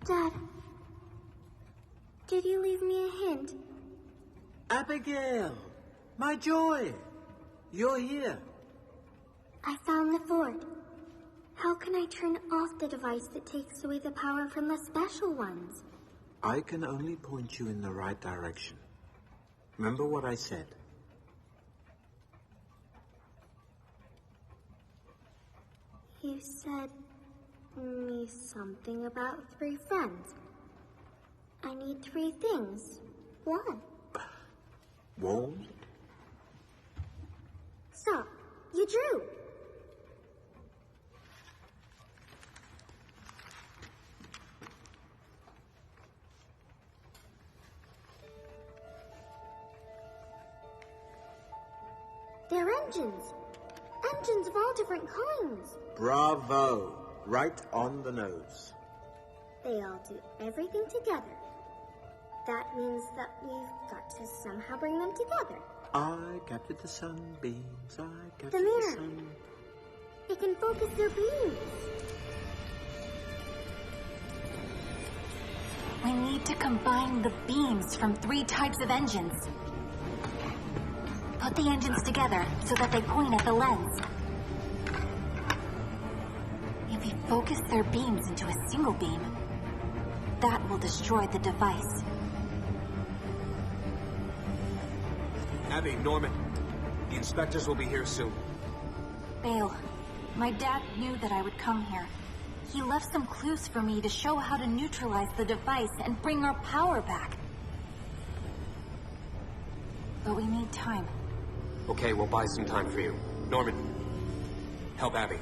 Dad, did you leave me a hint? Abigail, my joy, you're here. I found the fort. How can I turn off the device that takes away the power from the special ones? I can only point you in the right direction. Remember what I said? You said me something about 3 friends. I need 3 things. What? Warm? Stop. You drew. They're engines. Engines of all different kinds. Bravo. Right on the nose. They all do everything together. That means that we've got to somehow bring them together. I captured the sunbeams. I captured The the mirror. sun. It can focus their beams. We need to combine the beams from 3 types of engines. Put the engines together so that they point at the lens. If we focus their beams into a single beam, that will destroy the device. Abby, Norman, the inspectors will be here soon. Bale, my dad knew that I would come here. He left some clues for me to show how to neutralize the device and bring our power back. But we need time. Okay, we'll buy some time for you. Norman, help Abby.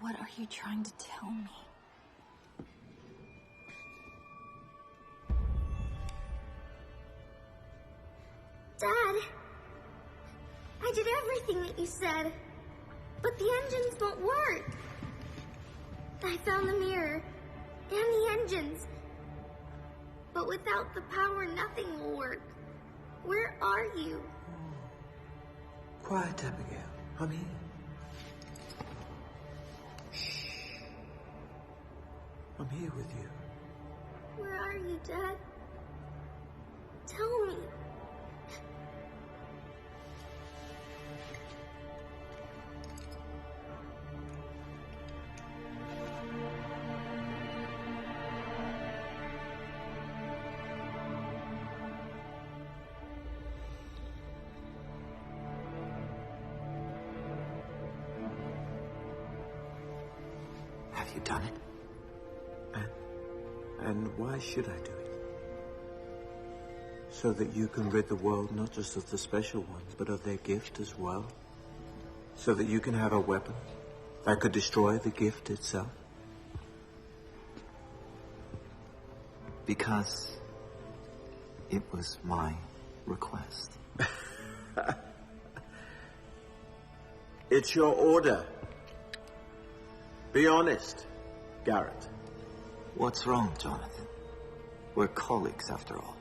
What are you trying to tell me? Dad, I did everything that you said, but the engines won't work. I found the mirror and the engines, but without the power, nothing will work. Where are you? Quiet, Abigail. I'm here. Shh. I'm here with you. Where are you, Dad? Tell me. Have you done it? And why should I do it? So that you can rid the world not just of the special ones, but of their gift as well? So that you can have a weapon that could destroy the gift itself? Because it was my request. It's your order. Be honest, Garrett. What's wrong, Jonathan? We're colleagues, after all.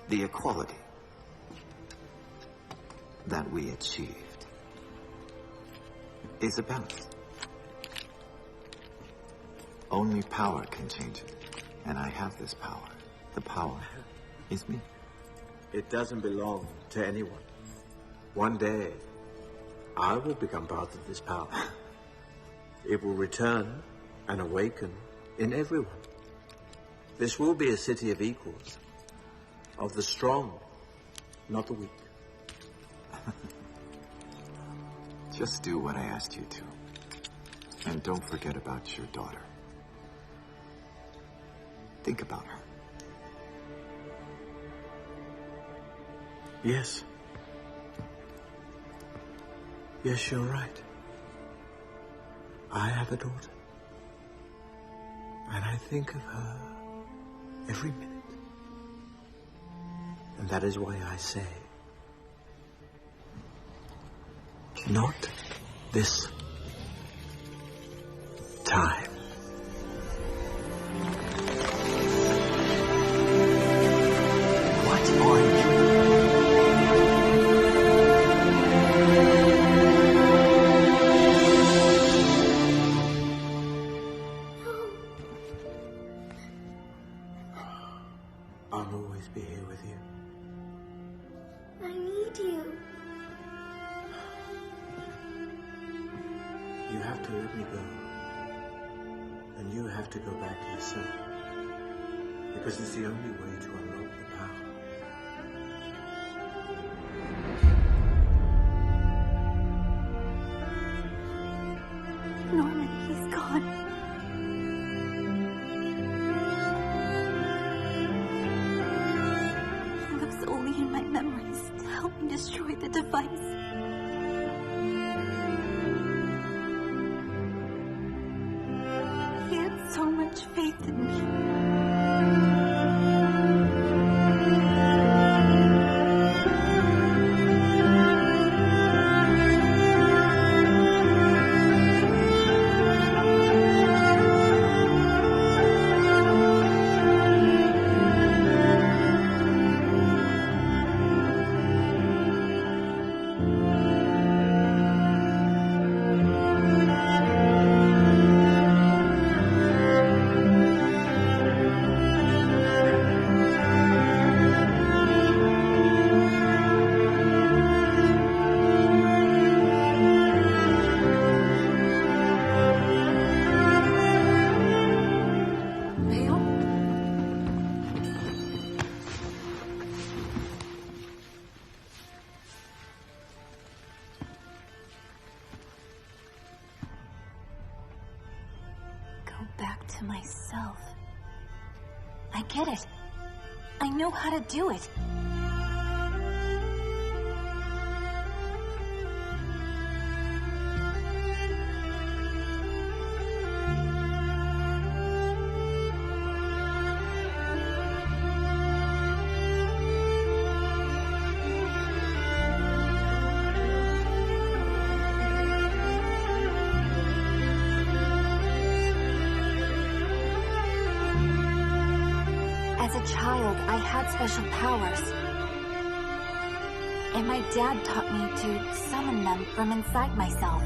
The equality that we achieved is a balance. Only power can change it. And I have this power. The power is me. It doesn't belong to anyone. One day, I will become part of this power. It will return and awaken in everyone. This will be a city of equals. Of the strong, not the weak. Just do what I asked you to. And don't forget about your daughter. Think about her. Yes. Yes, you're right. I have a daughter. And I think of her every minute. And that is why I say, not this time. What are you? I'll always be here with you. I need you. You have to let me go. And you have to go back yourself. Because it's the only way to unlock the power. Norman, he's gone. He lives only in my memories to help me destroy the device. He had so much faith in me. Back to myself. I get it. I know how to do it. child, I had special powers. And my dad taught me to summon them from inside myself.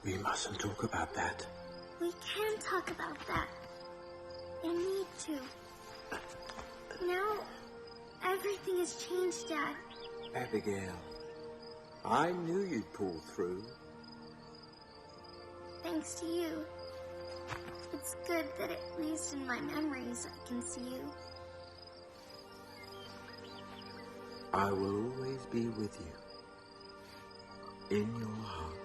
We mustn't talk about that. We can talk about that. I need to. Now, everything has changed, Dad. Abigail, I knew you'd pull through. Thanks to you. It's good that at least in my memories I can see you. I will always be with you. In your heart.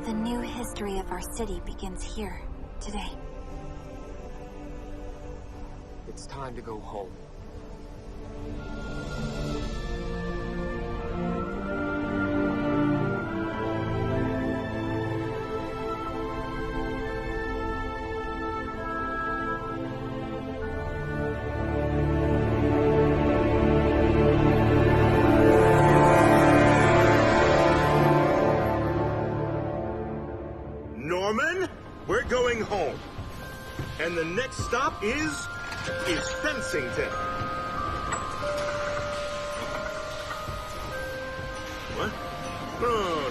The new history of our city begins here, today. It's time to go home. Home. And the next stop is Fensington. What? Oh.